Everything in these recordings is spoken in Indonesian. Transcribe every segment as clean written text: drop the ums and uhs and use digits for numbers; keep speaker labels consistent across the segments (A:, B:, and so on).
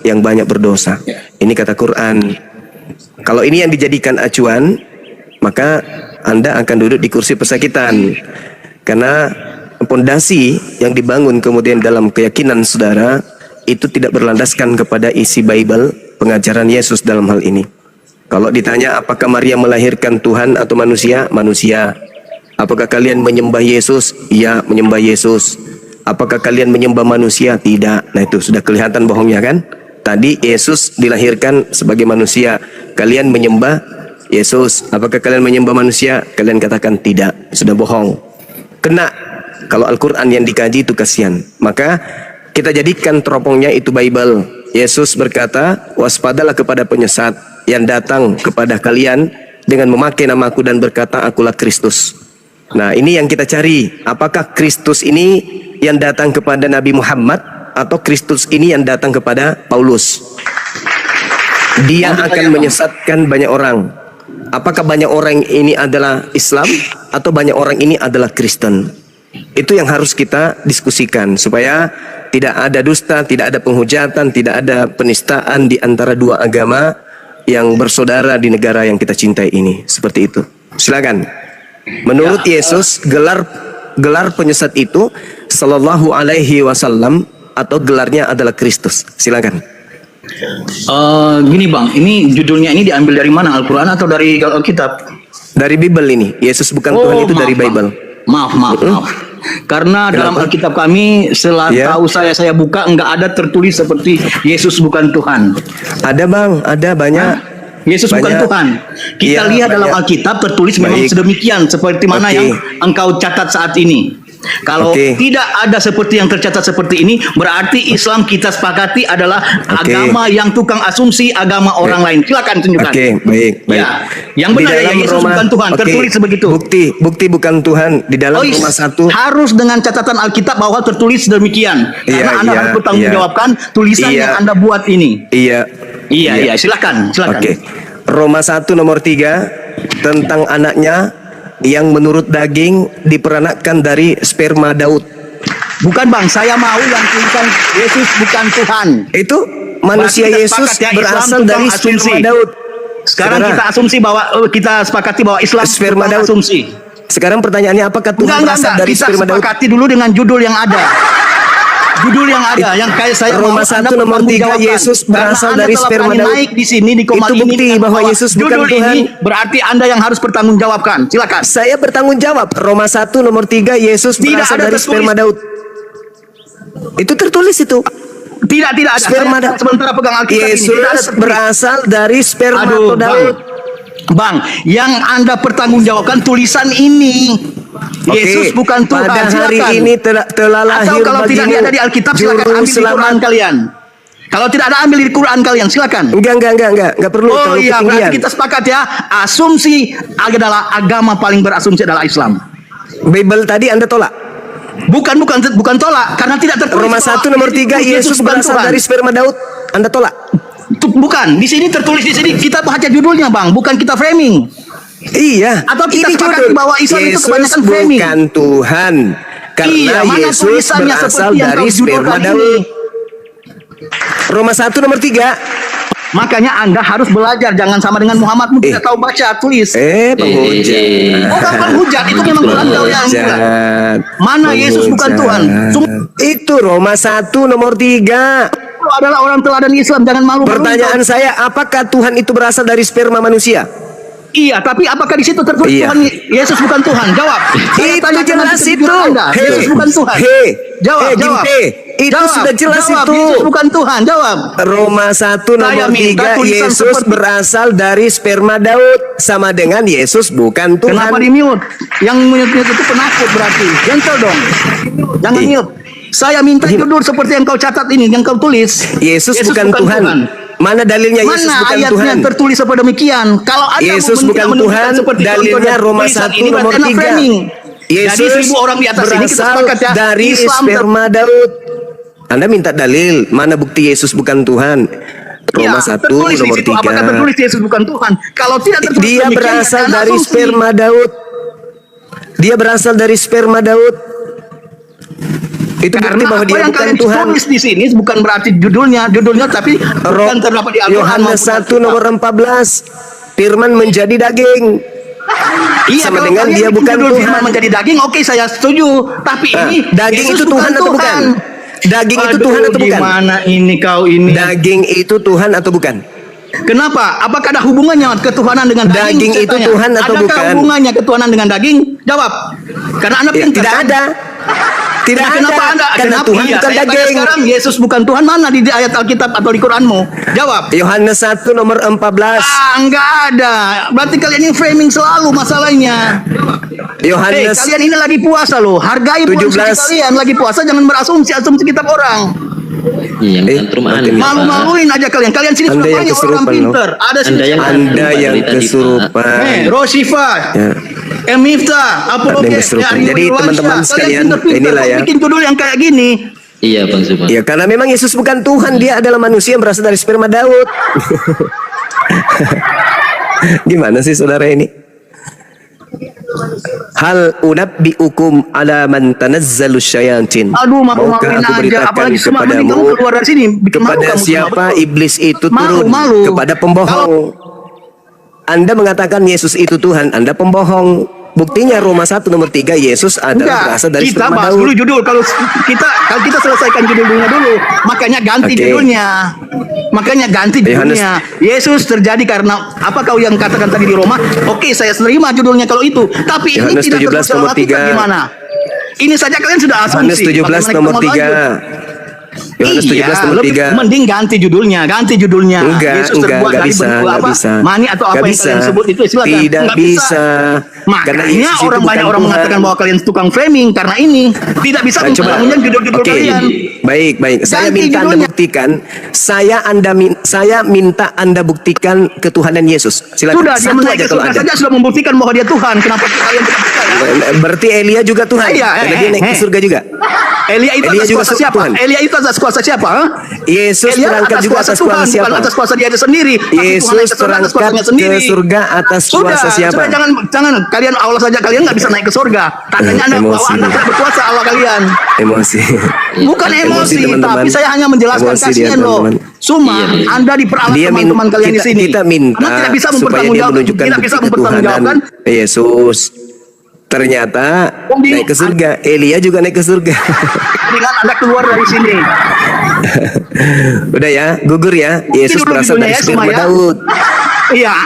A: yang banyak berdosa. Ini kata Quran. Kalau ini yang dijadikan acuan, maka Anda akan duduk di kursi pesakitan. Karena pondasi yang dibangun kemudian dalam keyakinan saudara itu tidak berlandaskan kepada isi Bible, pengajaran Yesus dalam hal ini. Kalau ditanya apakah Maria melahirkan Tuhan atau manusia? Manusia. Apakah kalian menyembah Yesus? Ya, menyembah Yesus. Apakah kalian menyembah manusia? Tidak. Nah itu sudah kelihatan bohongnya kan? Tadi Yesus dilahirkan sebagai manusia. Kalian menyembah Yesus. Apakah kalian menyembah manusia? Kalian katakan tidak. Sudah bohong. Kena. Kalau Al-Quran yang dikaji itu kasihan. Maka kita jadikan teropongnya itu Bible. Yesus berkata, waspadalah kepada penyesat yang datang kepada kalian dengan memakai namaku dan berkata, akulah Kristus. Nah ini yang kita cari. Apakah Kristus ini yang datang kepada Nabi Muhammad atau Kristus ini yang datang kepada Paulus? Dia akan menyesatkan banyak orang. Apakah banyak orang ini adalah Islam atau banyak orang ini adalah Kristen? Itu yang harus kita diskusikan supaya tidak ada dusta, tidak ada penghujatan, tidak ada penistaan di antara dua agama yang bersaudara di negara yang kita cintai ini. Seperti itu. Silakan. Menurut Yesus, gelar penyesat itu Sallallahu Alaihi Wasallam atau gelarnya adalah Kristus. Silakan.
B: Gini bang, ini judulnya ini diambil dari mana? Al-Quran atau dari Alkitab?
A: Dari Bible ini. Yesus bukan Tuhan itu dari Bible.
B: Maaf. Karena dalam Alkitab kami, tahu saya buka, enggak ada tertulis seperti Yesus bukan Tuhan.
A: Ada bang, ada banyak.
B: Yesus bukan Tuhan. Kita lihat dalam Alkitab tertulis memang sedemikian seperti mana yang engkau catat saat ini. Kalau tidak ada seperti yang tercatat seperti ini, berarti Islam kita sepakati adalah agama yang tukang asumsi agama orang lain. Silakan tunjukkan.
A: Baik.
B: Ya, yang benar ya Yesus bukan Tuhan. Tertulis begitu.
A: Bukti bukan Tuhan di dalam Roma 1.
B: Harus dengan catatan Alkitab bahwa tertulis demikian. Karena Anda harus bertanggungjawabkan tulisan yang Anda buat ini. Iya. Silakan.
A: Roma 1 nomor 3 tentang anaknya yang menurut daging diperanakkan dari sperma Daud.
B: Bukan bang, saya mau yang tulisan Yesus bukan Tuhan.
A: Itu manusia Yesus berasal dari sperma Daud.
B: Sekarang kita asumsi bahwa kita sepakati bahwa Islam
A: sperma Daud.
B: Asumsi.
A: Sekarang pertanyaannya apakah Tuhan berasal dari sperma Daud?
B: Kita sepakati dulu dengan judul yang ada. Judul yang ada, yang kayak saya
A: Roma 1 nomor 3 Yesus berasal dari sperma Daud.
B: Naik di sini di
A: itu bukti bahwa Yesus bukan Tuhan.
B: Ini berarti Anda yang harus bertanggungjawabkan. Silakan.
A: Saya bertanggung jawab. Roma 1 nomor 3 Yesus berasal dari sperma Daud. Itu tertulis itu.
B: Tidak ada.
A: Sperma Daud.
B: Sementara pegang Alkitab
A: Yesus berasal dari sperma Daud.
B: Bang, yang Anda pertanggungjawabkan tulisan ini. Yesus bukan Tuhan.
A: Pada hari ini telah lahir
B: atau kalau tidak ada di Alkitab, silakan ambil di Quran kalian. Kalau tidak ada, ambil di Quran kalian, silakan.
A: Enggak perlu.
B: Oh iya, berarti kita sepakat ya. Asumsi adalah agama paling berasumsi adalah Islam.
A: Bible tadi Anda tolak?
B: Bukan tolak, karena tidak tertulis.
A: Roma 1 nomor 3 Yesus berasal dari sperma Daud. Anda tolak?
B: Bukan, di sini tertulis di sini. Kita baca judulnya, Bang, bukan kita framing.
A: Iya.
B: Atau kita sepakati bahwa Islam itu kebanyakan framing.
A: Bukan Tuhan. Karena Yesus berasal dari sperma Daud. Roma 1 nomor 3.
B: Makanya Anda harus belajar, jangan sama dengan Muhammad tidak tahu baca tulis.
A: Penghujat.
B: Bukan penghujat, itu memang Tuhan kau yang bukan. Mana Yesus bukan Tuhan?
A: Itu Roma 1 nomor 3.
B: Itu adalah orang teladan Islam, jangan malu.
A: Pertanyaan saya, apakah Tuhan itu berasal dari sperma manusia?
B: Iya, tapi apakah di situ tertulis Tuhan Yesus bukan Tuhan? Jawab.
A: Itu jelas itu.
B: Yesus bukan Tuhan. Jawab.
A: Itu sudah jelas itu.
B: Yesus bukan Tuhan. Jawab.
A: Roma 1 nomor 3 Yesus berasal dari sperma Daud, sama dengan Yesus bukan Tuhan.
B: Kenapa di mute? Yang mute itu penakut berarti. Gentle dong. Jangan mute. Saya minta judul seperti yang kau catat ini, yang kau tulis.
A: Yesus bukan Tuhan. Mana dalilnya Yesus bukan Tuhan?
B: Mana ayatnya tertulis seperti demikian? Kalau ada
A: Yesus bukan Tuhan, dalilnya Roma 1 nomor 3. Yesus
B: orang di atas ini kita sepakat ya,
A: dari sperma Daud. Anda minta dalil, mana bukti Yesus bukan Tuhan? Roma 1 nomor 3.
B: Apakah tertulis Yesus bukan Tuhan? Kalau tidak tertulis
A: dia berasal dari sperma Daud. Dia berasal dari sperma Daud. Itu bukti
B: Karena
A: bahwa
B: apa
A: dia
B: yang
A: bukan
B: kalian
A: Tuhan.
B: tulis di sini bukan berarti judulnya tapi bukan terdapat di Al-Quran
A: Yohanes
B: maupun
A: 1 nomor 14. Firman menjadi daging.
B: Iya,
A: Sama
B: kalau
A: dengan
B: kalian
A: dia
B: bikin
A: bukan
B: judul
A: Tuhan.
B: firman menjadi daging, oke saya setuju. Tapi ini
A: daging
B: Yesus
A: itu Tuhan atau bukan? Daging itu
B: Aduh,
A: Tuhan atau bukan?
B: Gimana ini kau ini?
A: Daging itu Tuhan atau bukan?
B: Kenapa? Apakah ada hubungannya ketuhanan dengan daging?
A: Daging
B: Saya
A: itu
B: tanya.
A: Tuhan atau
B: Adakah
A: bukan?
B: hubungannya ketuhanan dengan daging? Jawab. Karena Anda
A: Ya,
B: pintar.
A: tidak
B: kan?
A: ada. Tidak
B: Nah,
A: ada.
B: kenapa Anda?
A: Karena
B: Kenapa?
A: Tuhan
B: Iya,
A: bukan
B: saya tanya
A: daging.
B: sekarang Yesus bukan Tuhan mana di ayat Alkitab atau di Quranmu? Jawab.
A: Yohanes 1 nomor 14.
B: Enggak ada. Berarti kalian ini framing selalu masalahnya.
A: Yohanes
B: Kalian ini lagi puasa loh. Hargai puasa
A: 17.
B: kalian. Lagi puasa jangan berasumsi kitab orang.
C: Iya, tantrum Anda.
B: Malu-maluin aja kalian. Kalian sini
A: Anda
B: sudah
A: yang
B: banyak orang
A: kesurupan,
B: pinter. Ada sini.
A: Anda yang kesurupan.
B: Rosifa,
A: Ya.
B: Emifta,
A: Ada
B: Apologet,
A: yang kesurupan. Jadi teman-teman sekalian, inilah ya.
B: Bikin judul yang kayak gini.
C: Iya, Bang Suman.
A: Ya, karena memang Yesus bukan Tuhan, dia adalah manusia yang berasal dari sperma Daud. Gimana sih saudara ini? Hal unabbiukum ala man tanazzalus syayatin.
B: Aduh,
A: Maukah
B: malu-maluin
A: aku
B: aja.
A: beritakan
B: Apalagi semua mending
A: kepadamu
B: kamu keluar dari sini. Bikin malu
A: kepada
B: kamu semua,
A: siapa
B: betul.
A: iblis itu
B: Malu,
A: turun?
B: malu.
A: Kepada pembohong. Anda mengatakan Yesus itu Tuhan, Anda pembohong. Buktinya Roma 1 nomor 3, Yesus adalah berasal dari
B: kita
A: sperma
B: bahas
A: Daud.
B: dulu judul. Kalau kita selesaikan judulnya dulu, makanya ganti
A: Oke.
B: judulnya. Makanya ganti
A: Yohanes.
B: judulnya. Yesus terjadi karena apa kau yang katakan tadi di Roma? Oke, saya terima judulnya kalau itu. Tapi ini
A: Yohanes
B: tidak
A: 17
B: tertulis dalam
A: nomor
B: Alkitab
A: 3.
B: gimana? Ini saja kalian sudah asumsi.
A: Yohanes 17
B: Bagaimana kita
A: nomor
B: mau
A: 3.
B: lanjut?
A: Yohanes 17 nomor
B: lebih
A: 3.
B: mending ganti judulnya.
A: Enggak,
B: Yesus terbuat dari
A: bisa,
B: bentuk
A: enggak
B: apa?
A: bisa.
B: Mani atau apa
A: Enggak
B: yang
A: bisa.
B: kalian sebut itu silakan.
A: Tidak
B: Enggak
A: bisa. Karena
B: Makanya
A: Yesus itu
B: orang banyak
A: bukan
B: orang
A: Tuhan.
B: mengatakan bahwa kalian tukang framing karena ini tidak bisa
A: Nah, coba.
B: membangun judul-judul
A: Oke.
B: kalian.
A: Baik. Saya
B: Ganti
A: minta Anda
B: judulnya.
A: buktikan. Saya minta Anda buktikan ketuhanan Yesus. Silakan.
B: Sudah dia
A: Satu
B: menaik
A: aja
B: ke
A: kalau
B: surga
A: ada.
B: saja sudah membuktikan bahwa dia Tuhan. Kenapa kalian tidak percaya?
A: Berarti Elia juga Tuhan.
B: Iya,
A: Karena dia naik ke surga juga.
B: Elia itu
A: Elia
B: atas
A: juga
B: kuasa siapa?
A: Tuhan.
B: Elia itu atas kuasa siapa? ha?
A: Yesus
B: Elia
A: berangkat juga atas
B: Tuhan,
A: kuasa siapa?
B: bukan atas kuasa dia sendiri. Tapi Tuhan
A: Yesus
B: naik ke surga atas kuasanya
A: berangkat
B: sendiri.
A: ke surga atas kuasa siapa?
B: Sudah jangan kalian Allah saja kalian nggak bisa naik ke surga. Tandanya Anda bahwa
A: Emosi.
B: Anda tidak berkuasa Allah kalian.
A: Emosi.
B: Bukan emosi,
A: teman-teman.
B: tapi saya hanya menjelaskan
A: Emosi dia,
B: kasihan loh.
A: teman-teman.
B: Cuma
C: Iya.
B: Anda diperalat
A: Dia
B: teman-teman kalian di sini.
A: kita minta
B: Anda tidak bisa
A: supaya dia
B: mempertanggungjawabkan,
A: menunjukkan
B: tidak
A: bukti
B: bisa
A: ketuhanan
B: mempertanggungjawabkan.
A: Yesus. Ternyata naik ke surga. Elia juga naik ke surga.
B: Dengan Anda keluar dari sini.
A: Udah ya, gugur ya. Yesus
B: Tidur
A: berasal
B: judulnya
A: dari
B: ya,
A: sperma
B: semua ya.
A: Daud.
B: Iya.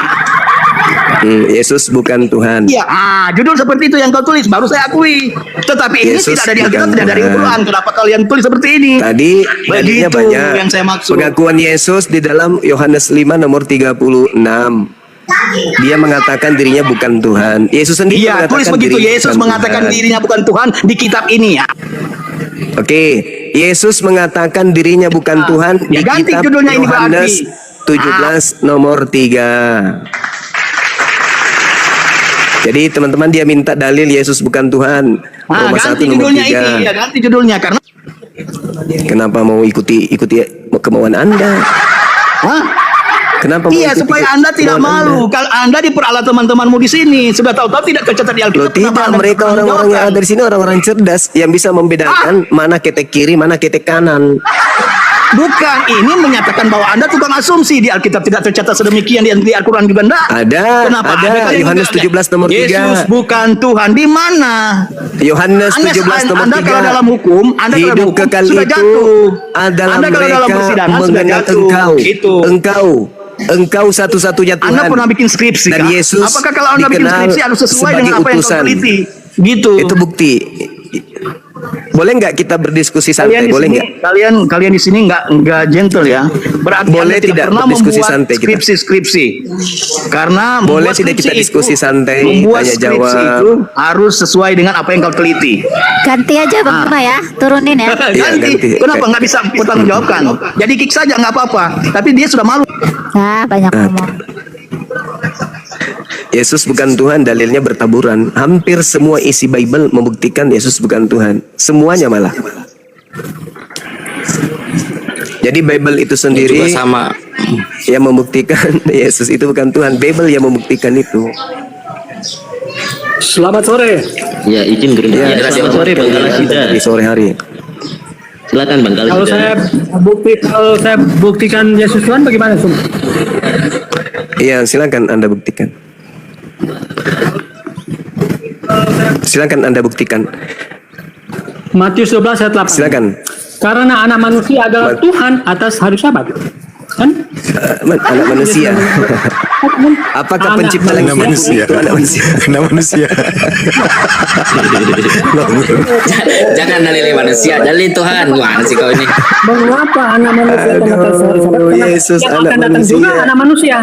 A: Yesus bukan Tuhan.
B: Iya, judul seperti itu yang kau tulis baru saya akui. Tetapi ini
A: Yesus
B: tidak ada di Alkitab,
A: bukan
B: tidak dari
A: Tuhan.
B: Al-Quran. Kenapa kalian tulis seperti ini?
A: Tadi dalilnya
B: Begitu
A: banyak.
B: yang saya maksud.
A: Pengakuan Yesus di dalam Yohanes 5 nomor 36. Dia mengatakan dirinya bukan Tuhan. Yesus sendiri
B: Iya,
A: mengatakan
B: tulis begitu.
A: dirinya
B: Yesus
A: bukan
B: mengatakan
A: Tuhan.
B: dirinya bukan Tuhan di kitab ini ya.
A: Oke, Yesus mengatakan dirinya bukan Tuhan di
B: Ya, ganti
A: kitab
B: judulnya ini
A: Yohanes
B: berarti.
A: 17 nomor 3. Jadi teman-teman dia minta dalil Yesus bukan Tuhan. Roma 1
B: Ganti
A: nomor
B: judulnya
A: 3.
B: ini, ya ganti judulnya karena
A: Kenapa mau ikuti kemauan Anda?
B: Hah?
A: Kenapa mau
B: Iya,
A: ikuti
B: supaya Anda tidak
A: kemauan
B: malu. Kalau Anda diperalat teman-temanmu di sini, sudah tahu-tahu tidak tercatat di Alkitab.
A: Loh, tidak,
B: kenapa Anda
A: mereka
B: tidak
A: orang-orang yang ada
B: menjawabkan?
A: di sini orang-orang cerdas yang bisa membedakan mana ketek kiri, mana ketek kanan.
B: Bukan, ini menyatakan bahwa Anda tukang asumsi di Alkitab tidak tercatat sedemikian di Al-Quran juga enggak.
A: Ada,
B: Kenapa?
A: ada.
B: kalian
A: Yohanes
B: juga-
A: 17 nomor 3.
B: Yesus bukan Tuhan. Di mana?
A: Yohanes 17 nomor
B: Anda
A: 3.
B: kalau dalam hukum, Anda kalau dalam
A: Hidup
B: hukum
A: kekal
B: sudah
A: itu
B: jatuh.
A: adalah
B: Anda kalau dalam
A: mereka
B: persidangan sudah
A: mengenal
B: jatuh. Gitu.
A: Engkau satu-satunya Tuhan.
B: Anda pernah bikin skripsi
A: Dan
B: kan?
A: Yesus
B: Apakah kalau Anda bikin
A: dikenal
B: skripsi harus sesuai
A: sebagai
B: dengan apa yang kau
A: utusan.
B: teliti? Gitu.
A: Itu bukti. Boleh nggak kita berdiskusi santai? Boleh nggak?
B: Kalian di sini nggak gentle ya. Berarti
A: Boleh
B: Anda
A: tidak
B: pernah
A: berdiskusi
B: membuat
A: santai kita?
B: skripsi. Karena
A: Boleh
B: membuat
A: tidak kita
B: skripsi
A: diskusi
B: itu,
A: santai,
B: Membuat
A: tanya
B: skripsi
A: jawab.
B: itu harus sesuai dengan apa yang kau teliti.
D: Ganti aja Bang Tuna ya, turunin ya.
A: Iya,
B: ganti.
A: ganti.
B: Kenapa nggak bisa bertanggung jawabkan? Jadi kick saja nggak apa-apa. Tapi dia sudah malu.
D: Nah, banyak ngomong.
A: Yesus bukan Tuhan, dalilnya bertaburan. Hampir semua isi Bible membuktikan Yesus bukan Tuhan. Semuanya malah. Jadi Bible itu sendiri
C: Juga sama.
A: yang membuktikan Yesus itu bukan Tuhan. Bible yang membuktikan itu.
E: Selamat sore.
C: Ya, izin berhenti.
A: Ya,
C: Ya, selamat sore Bang Galasida.
A: Di sore hari.
C: Silakan Bang kalau
E: Kalau
C: sudah.
E: saya buktikan Yesus Tuhan bagaimana, Sum?
A: Iya, silakan Anda buktikan. Silakan Anda buktikan.
E: Matius 12 ayat 8.
A: Silakan.
E: Karena anak manusia adalah Tuhan atas hari Sabat. Kan?
A: Anak manusia. Apakah pencipta
E: Anak
A: langit
E: manusia.
A: itu anak manusia?
F: Anak manusia.
C: Jangan dalil manusia, dalil Tuhan. Wah, sih kau ini.
E: Mengapa anak manusia akan atas hari Sabat?
A: Aduh,
E: Karena
A: Yesus
E: yang
A: anak
E: akan datang
A: manusia.
E: juga anak manusia.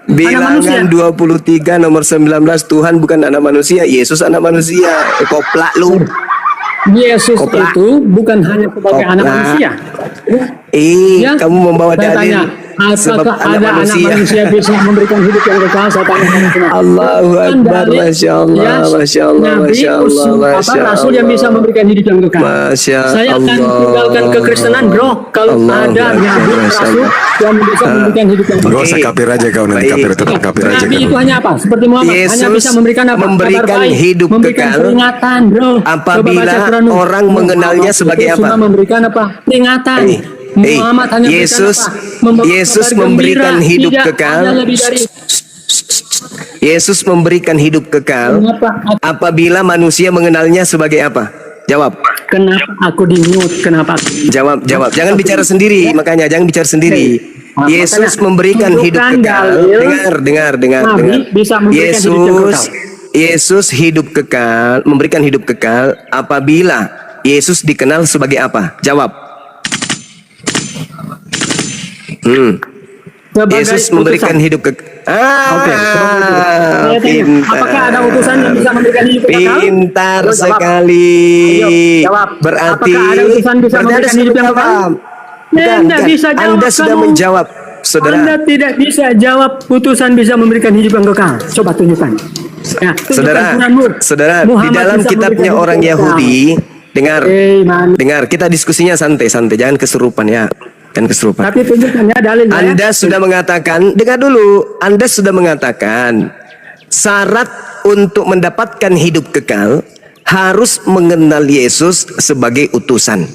A: Bilangan 23 nomor 19, Tuhan bukan anak manusia, Yesus anak manusia. Koplak lu.
E: Yesus
A: Koplak.
E: itu bukan hanya sebagai anak
A: Koplak.
E: manusia.
A: Ya, kamu membawa
E: Saya
A: dalil
E: tanya,
A: sebab
E: apakah
A: anak
E: ada anak manusia bisa memberikan hidup yang kekal? Saya tanya semua.
A: Allahu
E: Bukan
A: Akbar,
E: dalil,
A: Masya Allah,
E: ya,
A: Masya Allah,
E: Nabi,
A: Masya Allah, Masya
E: rasul yang
A: Allah.
E: bisa memberikan hidup yang kekal.
A: Masya
E: Saya akan
A: Allah.
E: tinggalkan kekristenan, bro. Kalau
A: Allahu
E: ada
A: Akbar,
E: nabi,
A: Masya
E: rasul
A: Allah.
E: yang bisa memberikan hidup yang kekal.
F: Gak usah kafir aja kau nanti,
A: Baik.
F: kafir tetap kafir aja
E: Nabi
F: kau.
E: itu hanya apa? Seperti Muhammad, hanya
A: Yesus
E: bisa memberikan apa?
A: memberikan
E: Kabar baik,
A: hidup
E: memberikan
A: kekal
E: peringatan, bro.
A: apabila
E: Coba baca Quran.
A: orang mengenalnya
E: Muhammad
A: sebagai
E: itu
A: apa?
E: cuma memberikan apa? Peringatan. Muhammad hanya
A: Yesus
E: memberikan apa? Membawa
A: Yesus
E: kabar
A: memberikan
E: gembira.
A: hidup
E: Tidak
A: kekal.
E: ada lebih dari
A: Yesus memberikan hidup kekal
E: Kenapa?
A: apabila manusia mengenalnya sebagai apa? Jawab.
E: Kenapa aku di mute? Kenapa?
A: Jawab. Jangan bicara sendiri, makanya jangan bicara sendiri.
E: Nah,
A: Yesus
E: makanya
A: memberikan hidup
E: tunjukkan
A: kekal.
E: dalil
A: Dengar.
E: Nabi bisa memberikan hidup yang
A: Yesus hidup kekal, memberikan hidup kekal apabila Yesus dikenal sebagai apa? Jawab.
E: Sebagai
A: Yesus memberikan
E: utusan.
A: hidup kekal.
E: Oke, sebagai utusan. Saya tanya,
A: Pintar.
E: apakah ada utusan yang bisa memberikan hidup kekal?
A: Pintar
E: Ayo, jawab.
A: sekali.
E: Ayo, jawab.
A: Berarti
E: Apakah ada utusan bisa
A: berarti Anda
E: memberikan
A: sudah
E: hidup yang
A: menjawab.
E: kekal?
A: Bukan,
E: Anda
A: bukan.
E: bisa jawab,
A: Anda sudah
E: kamu.
A: menjawab, saudara.
E: Anda tidak bisa jawab utusan bisa memberikan hidup yang kekal. Coba tunjukkan. Ya, tunjukkan
A: Saudara,
E: Quranmu.
A: saudara, di
E: Muhammad
A: dalam
E: bisa
A: kitabnya
E: memberikan
A: orang
E: hidup yang kekal.
A: Yahudi, dengar,
E: Man.
A: dengar, kita diskusinya santai-santai, jangan kesurupan ya, jangan kesurupan.
E: Tapi tunjukkan ya dalilnya.
A: Anda sudah mengatakan, dengar dulu, Anda sudah mengatakan syarat untuk mendapatkan hidup kekal harus mengenal Yesus sebagai utusan.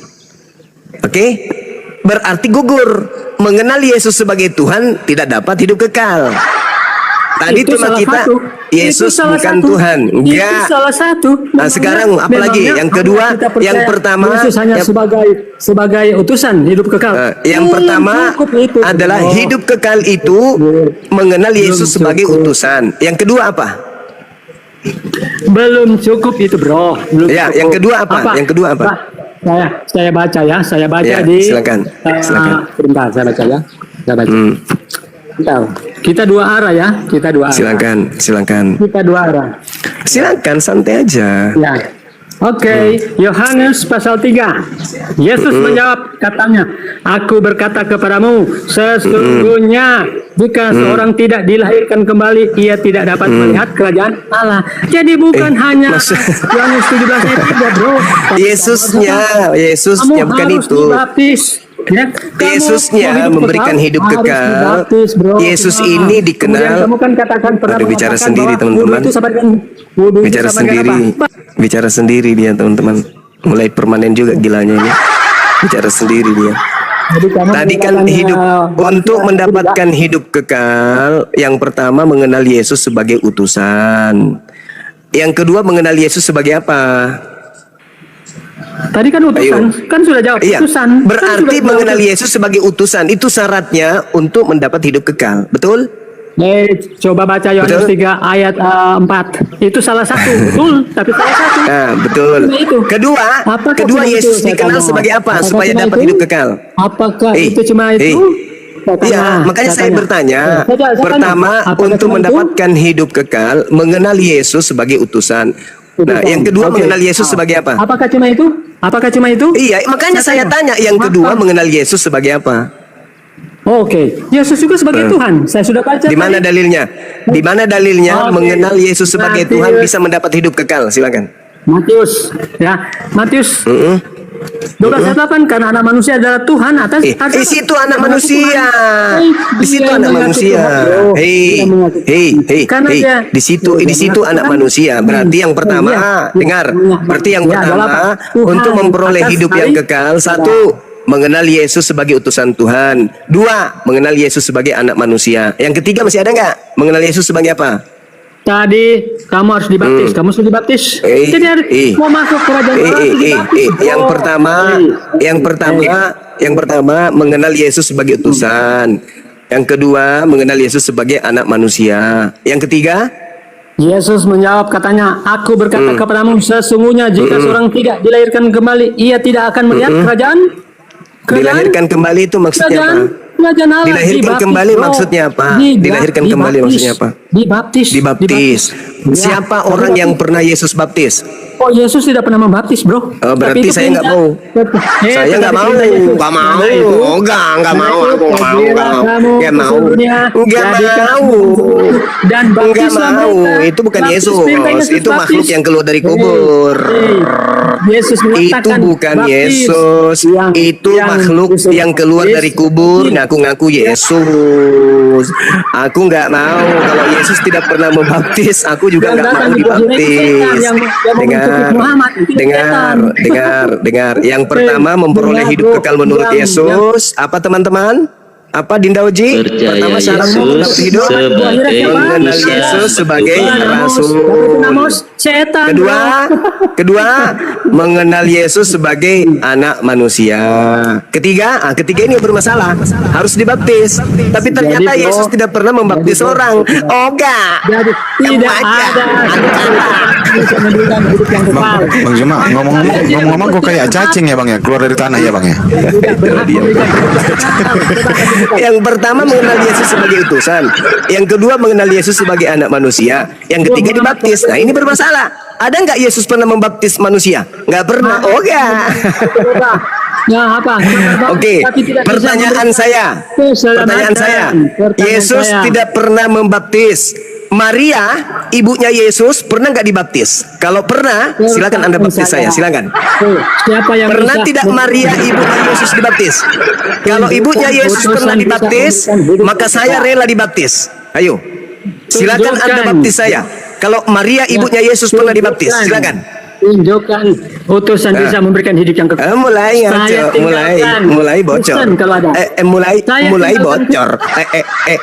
A: Oke? Berarti gugur. Mengenal Yesus sebagai Tuhan tidak dapat hidup kekal. Tadi
E: Itu
A: cuma
E: salah
A: kita
E: satu.
A: Yesus
E: Itu salah
A: bukan
E: satu.
A: Tuhan.
E: Itu
A: Enggak.
E: salah satu.
A: Nah, sekarang apa lagi?
E: Memangnya
A: Yang kedua,
E: kita percaya
A: yang pertama,
E: Yesus hanya
A: yang-
E: sebagai utusan hidup kekal.
A: Yang pertama
E: cukup itu.
A: adalah
E: Oh.
A: hidup kekal itu mengenal Yesus
E: Belum
A: sebagai
E: cukup.
A: utusan. Yang kedua apa?
E: Belum cukup itu, bro. Belum
A: Ya,
E: cukup.
A: yang kedua apa? Yang kedua apa?
E: Pak, saya baca ya. Saya baca
A: Ya,
E: di.
A: silakan. Silakan.
E: Sebentar, saya baca ya. Saya baca.
A: Hmm,
E: Bentar. Kita dua arah ya. Kita dua arah.
A: silakan.
E: Kita dua arah.
A: Silakan santai aja.
E: Ya. Oke, Yohanes pasal 3. Yesus menjawab katanya, "Aku berkata kepadamu, sesungguhnya jika seorang tidak dilahirkan kembali, ia tidak dapat melihat kerajaan Allah." Jadi bukan hanya
A: maksud-
E: Yohanes 17 ayat 3, bro. Tapi
A: Yesusnya
E: kamu
A: bukan
E: harus
A: itu.
E: dibaptis. Ya, kamu
A: Yesusnya
E: mau
A: memberikan hidup
E: harus
A: kekal.
E: dibaptis, bro.
A: Yesus
E: Nah,
A: ini dikenal-
E: Kemudian kamu kan katakan pernah
A: Aduh, bicara
E: mengatakan
A: sendiri,
E: bahwa
A: teman-teman.
E: wudu itu sama dengan wudu itu
A: Bicara
E: sama dengan
A: sendiri,
E: apa?
A: bicara sendiri dia teman-teman. Mulai permanen juga gilanya ini. Bicara sendiri dia.
E: Jadi kamu
A: Tadi kan
E: mengatakan,
A: hidup untuk
E: bangsa
A: mendapatkan hidup kekal, yang pertama mengenal Yesus sebagai utusan. Yang kedua mengenal Yesus sebagai apa?
E: tadi kan utusan,
A: Ayo.
E: kan sudah jawab
A: Iya.
E: utusan. Kan
A: Berarti
E: sudah jawab
A: mengenal
E: utusan.
A: Yesus sebagai utusan itu syaratnya untuk mendapat hidup kekal. Betul?
E: Coba baca Yohanes
A: Betul?
E: 3 ayat 4. Itu salah satu, betul, tapi salah satu.
A: Nah, betul.
E: Cuma itu.
A: Kedua,
E: Apakah
A: kedua
E: cuma
A: Yesus
E: itu, saya
A: dikenal
E: tanya?
A: sebagai apa
E: Apakah
A: supaya
E: cuma
A: dapat
E: itu?
A: hidup kekal?
E: Apakah
A: Eh,
E: itu cuma itu?
A: eh.
E: Saya tanya,
A: Iya, makanya saya
E: tanya.
A: bertanya.
E: Saya
A: Pertama,
E: tanya, apakah
A: untuk
E: cuma itu?
A: mendapatkan hidup kekal, mengenal Yesus sebagai utusan. Nah, yang kedua
E: Oke.
A: mengenal Yesus sebagai apa?
E: Apakah cuma itu? Apakah cuma itu?
A: Iya, makanya saya tanya. Yang kedua mengenal Yesus sebagai apa?
E: Oke, Yesus juga sebagai Tuhan. Saya sudah baca.
A: Di mana
E: tadi.
A: dalilnya? Di mana dalilnya
E: Oke.
A: mengenal Yesus sebagai
E: Matius.
A: Tuhan bisa mendapat hidup kekal? Silakan.
E: Matius, ya, Matius. 12 ayat 8 karena anak manusia adalah Tuhan atas
A: Di situ anak manusia. Di situ anak manusia. Hei. Di situ anak manusia. Berarti yang pertama, dengar. Berarti yang pertama untuk memperoleh hidup yang kekal, satu, mengenal Yesus sebagai utusan Tuhan. Dua, mengenal Yesus sebagai anak manusia. Yang ketiga masih ada nggak? Mengenal Yesus sebagai apa?
E: Tadi kamu harus dibaptis, kamu sudah dibaptis. Jadi mau masuk kerajaan Allah harus dibaptis.
A: Yang pertama mengenal Yesus sebagai utusan. Yang kedua mengenal Yesus sebagai anak manusia. Yang ketiga,
E: Yesus menjawab katanya, aku berkata kepadamu sesungguhnya jika seorang tidak dilahirkan kembali, ia tidak akan melihat kerajaan.
A: Dilahirkan kembali itu maksudnya apa?
E: Kerajaan Allah.
A: Dilahirkan kembali maksudnya apa? Dilahirkan kembali maksudnya apa? Dibaptis. Siapa orang yang pernah Yesus baptis?
E: Oh, Yesus tidak pernah membaptis, bro.
A: Oh, berarti saya nggak mau. Saya nggak mau. Nggak mau. Nggak mau. Aku nggak mau.
E: Dan baptislah mereka.
A: Itu bukan Yesus. Itu makhluk yang keluar dari kubur.
E: Yesus
A: Itu bukan Yesus. Itu makhluk yang keluar dari kubur. Ngaku-ngaku Yesus. Aku nggak mau. Kalau Yesus tidak pernah membaptis, aku juga nggak mau dibaptis. Dengar. Yang pertama memperoleh hidup kekal menurut Yesus. Apa teman-teman? Apa Dinda Uji? Pertama syarat mendapat hidup, mengenal Yesus sebagai rasul. Kedua, mengenal Yesus sebagai anak manusia. Ketiga ini bermasalah, harus dibaptis. Tapi ternyata Yesus tidak pernah membaptis orang. Oh enggak.
E: Tidak ada.
F: Bang Juma, ngomong-ngomong kok kayak cacing ya Bang ya, keluar dari tanah ya Bang ya.
A: Yang pertama mengenal Yesus sebagai utusan. Yang kedua mengenal Yesus sebagai anak manusia. Yang ketiga dibaptis. Nah ini bermasalah. Ada nggak Yesus pernah membaptis manusia? Nggak pernah. Oh enggak.
E: Nah, apa?
A: Oke, pertanyaan saya. Yesus tidak pernah membaptis. Maria, ibunya Yesus, pernah nggak dibaptis? Kalau pernah, silakan Anda baptis saya, silakan.
E: Siapa yang
A: pernah tidak Maria, ibunya Yesus dibaptis? Kalau ibunya Yesus pernah dibaptis, maka saya rela dibaptis. Ayo, silakan Anda baptis saya. Kalau Maria, ibunya Yesus pernah dibaptis, silakan.
E: Tunjukkan utusan bisa memberikan hidup yang kekal.
A: Mulai bocor.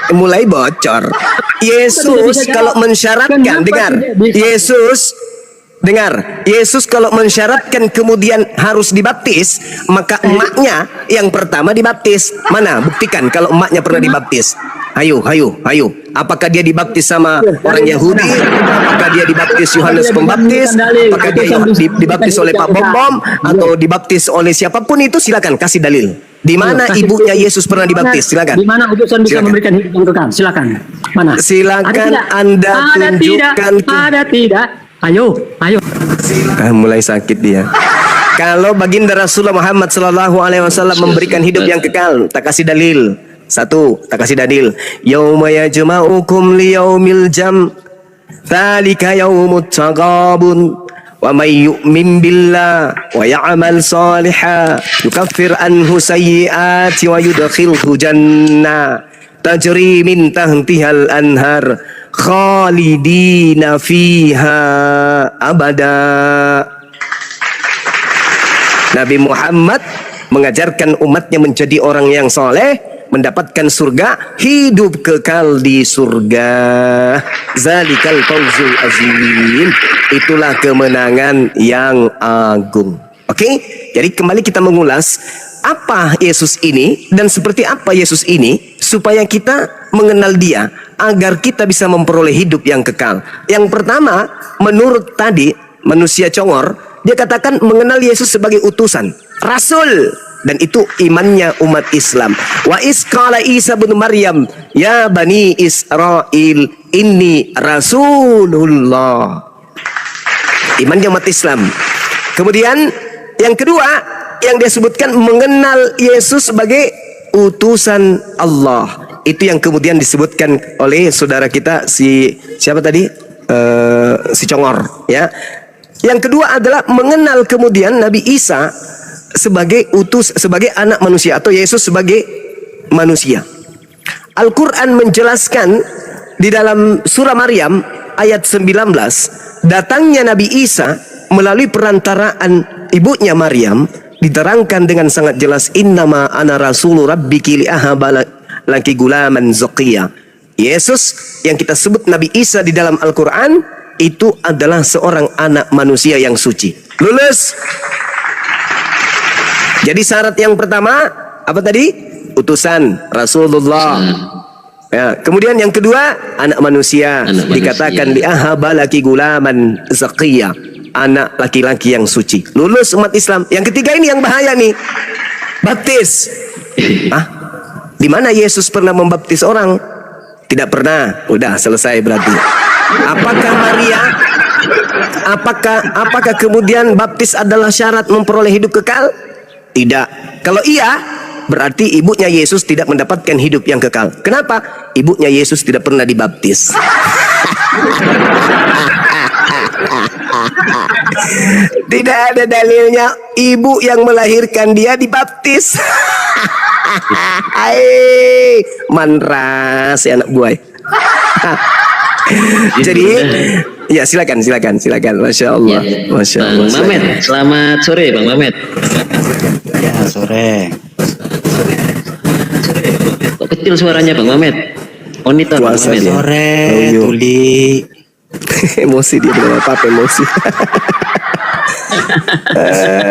A: Mulai bocor. Yesus kalau mensyaratkan, Yesus kalau mensyaratkan kemudian harus dibaptis, maka emaknya yang pertama dibaptis. Mana? Buktikan kalau emaknya pernah dibaptis. Ayo. Apakah dia dibaptis sama orang Yahudi? Apakah dia dibaptis Yohanes Pembaptis? Apakah dia dibaptis oleh Pak Bom atau dibaptis oleh siapapun itu? Silakan kasih dalil. Di mana ibunya Yesus pernah dibaptis? Silakan.
E: Di mana utusan bisa memberikan hidup yang kekal? Silakan. Mana?
A: Silakan Anda tunjukkan.
E: Ada tidak? Ayo.
A: Mulai sakit dia. Kalau baginda Rasulullah Muhammad SAW memberikan hidup yang kekal, tak kasih dalil. Satu, tak kasih dalil. Yauma yajma'ukum liyaumil jam. Dzalika yaumut taghabun. Wa may yu'min billah wa ya'mal shalihan yukaffir anhu sayyi'ati wa yudkhilhu jannah tajri min tahtihal anhar khalidina fiha abada. Nabi Muhammad mengajarkan umatnya menjadi orang yang soleh, mendapatkan surga, hidup kekal di surga. Zalikal fawzul azim. Itulah kemenangan yang agung. Oke? Jadi kembali kita mengulas apa Yesus ini dan seperti apa Yesus ini supaya kita mengenal Dia agar kita bisa memperoleh hidup yang kekal. Yang pertama, menurut tadi manusia congor, dia katakan mengenal Yesus sebagai utusan, rasul. Dan itu imannya umat Islam. Wa isqala Isa bin Maryam, ya bani Israel, inni rasulullah. Imannya umat Islam. Kemudian yang kedua yang dia sebutkan mengenal Yesus sebagai utusan Allah. Itu yang kemudian disebutkan oleh saudara kita siapa tadi? Si Congor, ya. Yang kedua adalah mengenal kemudian Nabi Isa sebagai sebagai anak manusia atau Yesus sebagai manusia. Al-Quran menjelaskan di dalam surah Maryam ayat 19, datangnya Nabi Isa melalui perantaraan ibunya Maryam diterangkan dengan sangat jelas, innama ana rasulu rabbiki li'ahaba laki gulaman zakiya. Yesus yang kita sebut Nabi Isa di dalam Al-Quran itu adalah seorang anak manusia yang suci. Lulus. Jadi syarat yang pertama apa tadi? Utusan Rasulullah. Ya, kemudian yang kedua anak manusia, dikatakan li'ahaba laki gulaman zakiya, anak laki-laki yang suci. Lulus umat Islam. Yang ketiga ini yang bahaya nih. Baptis. Di mana Yesus pernah membaptis orang? Tidak pernah. Udah selesai berarti. Apakah Maria? Apakah kemudian baptis adalah syarat memperoleh hidup kekal? Tidak. Kalau iya, berarti ibunya Yesus tidak mendapatkan hidup yang kekal. Kenapa? Ibunya Yesus tidak pernah dibaptis. Tidak ada dalilnya ibu yang melahirkan dia dibaptis. Manras ya anak buah. Jadi ya silakan. Masya Allah. Masya Allah.
C: Bang Mamet, selamat sore Bang Mamet.
G: Ya sore.
C: Kok kecil suaranya Bang Mamet? Monitor Bang
A: Puasa
C: Mamet.
A: dia.
G: Sore,
A: Ayo.
G: Tuli.
A: Emosi dia belum apa emosi.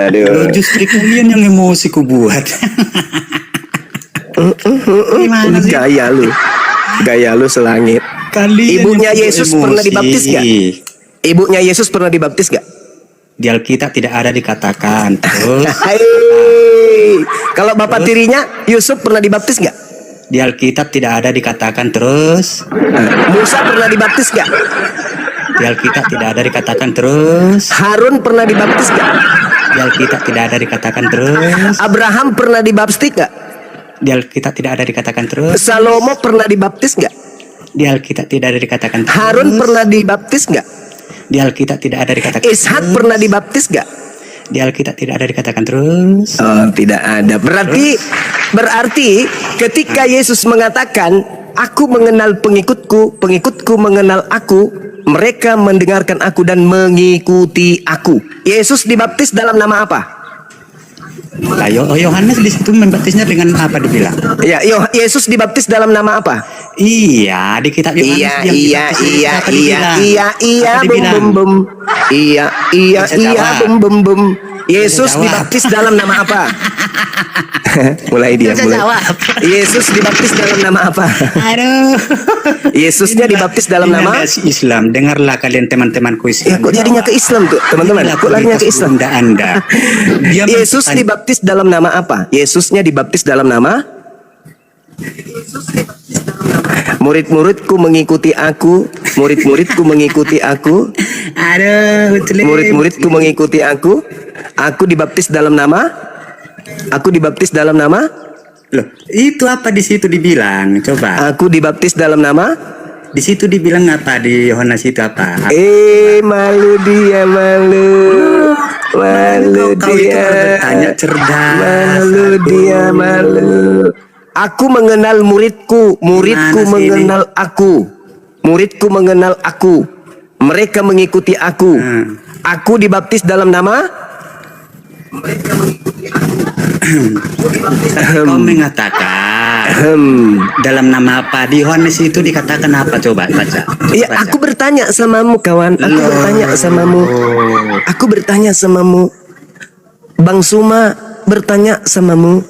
A: Aduh.
G: Justru kalian yang emosi ku buat. Gimana sih?
A: Gaya lu selangit.
G: Kalian
A: Ibunya
G: yang
A: Yesus
G: emosi.
A: pernah dibaptis gak? Ibunya Yesus pernah dibaptis gak?
G: Di Alkitab tidak ada dikatakan. Terus
A: Kalau bapak tirinya Yusuf pernah dibaptis gak?
G: di Alkitab tidak ada dikatakan terus.
A: Musa pernah dibaptis gak?
G: Di Alkitab tidak ada dikatakan terus.
A: Harun pernah dibaptis gak?
G: Di Alkitab tidak ada dikatakan terus.
A: Abraham pernah dibaptis gak?
G: Di Alkitab tidak ada dikatakan terus.
A: Salomo pernah dibaptis gak?
G: Di Alkitab tidak ada dikatakan terus.
A: Harun pernah dibaptis gak?
G: Di Alkitab tidak ada dikatakan
A: Ishak
G: terus.
A: pernah dibaptis gak?
G: Di Alkitab tidak ada dikatakan terus.
A: Oh, tidak ada. Berarti ketika Yesus mengatakan, aku mengenal pengikutku, pengikutku mengenal aku, mereka mendengarkan aku dan mengikuti aku. Yesus dibaptis dalam nama apa?
G: Lah, Yohanes di situ membaptisnya dengan apa dibilang?
A: Ya, Yesus dibaptis dalam nama apa?
G: Iya, di kitab Yohanes
A: Iya,
G: yang
A: iya,
G: dibaptis
A: iya,
G: apa
A: iya,
G: dibilang?
A: iya, iya,
G: Apa
A: bum,
G: dibilang?
A: bum, bum. Iya, iya,
G: Bisa
A: iya,
G: jawab.
A: bum, bum, bum. Yesus
G: Bisa jawab.
A: dibaptis dalam nama apa? Mulai dia,
G: Bisa
A: mulai.
G: jawab.
A: Yesus dibaptis dalam nama apa?
G: Aduh.
A: Yesusnya dibaptis dalam
G: Ini
A: nama?
G: ada si Islam. Dengarlah kalian teman-temanku
A: Ya,
G: Islam.
A: kok jadinya ke Islam tuh, teman-teman?
G: Inilah
A: Kok larinya ke
G: kualitas
A: Islam?
G: Anda. Dia
A: Yesus
G: mentan-
A: dibaptis dalam nama apa? Yesusnya dibaptis dalam nama? Murid-muridku mengikuti aku, murid-muridku mengikuti aku,
G: Aduh, betul.
A: murid-muridku mengikuti aku. Aku dibaptis dalam nama? Aku dibaptis dalam nama?
G: Loh, itu apa di situ dibilang? Coba.
A: Aku dibaptis dalam nama?
G: Di situ dibilang apa di Yohanes itu apa?
A: Malu dia, malu. Malu
G: Kau itu
A: dia.
G: bertanya cerdas.
A: Malu dia, malu. Aku mengenal muridku, muridku
G: Gimana sih
A: mengenal aku. Muridku mengenal aku. Mereka mengikuti aku. Aku dibaptis dalam nama?
G: Kau mengatakan dalam nama apa di Yohanes itu dikatakan apa? Coba baca.
A: Ya,
G: Baca.
A: aku bertanya samamu kawan. Aku bertanya samamu. Aku bertanya samamu. Bang Suma bertanya samamu.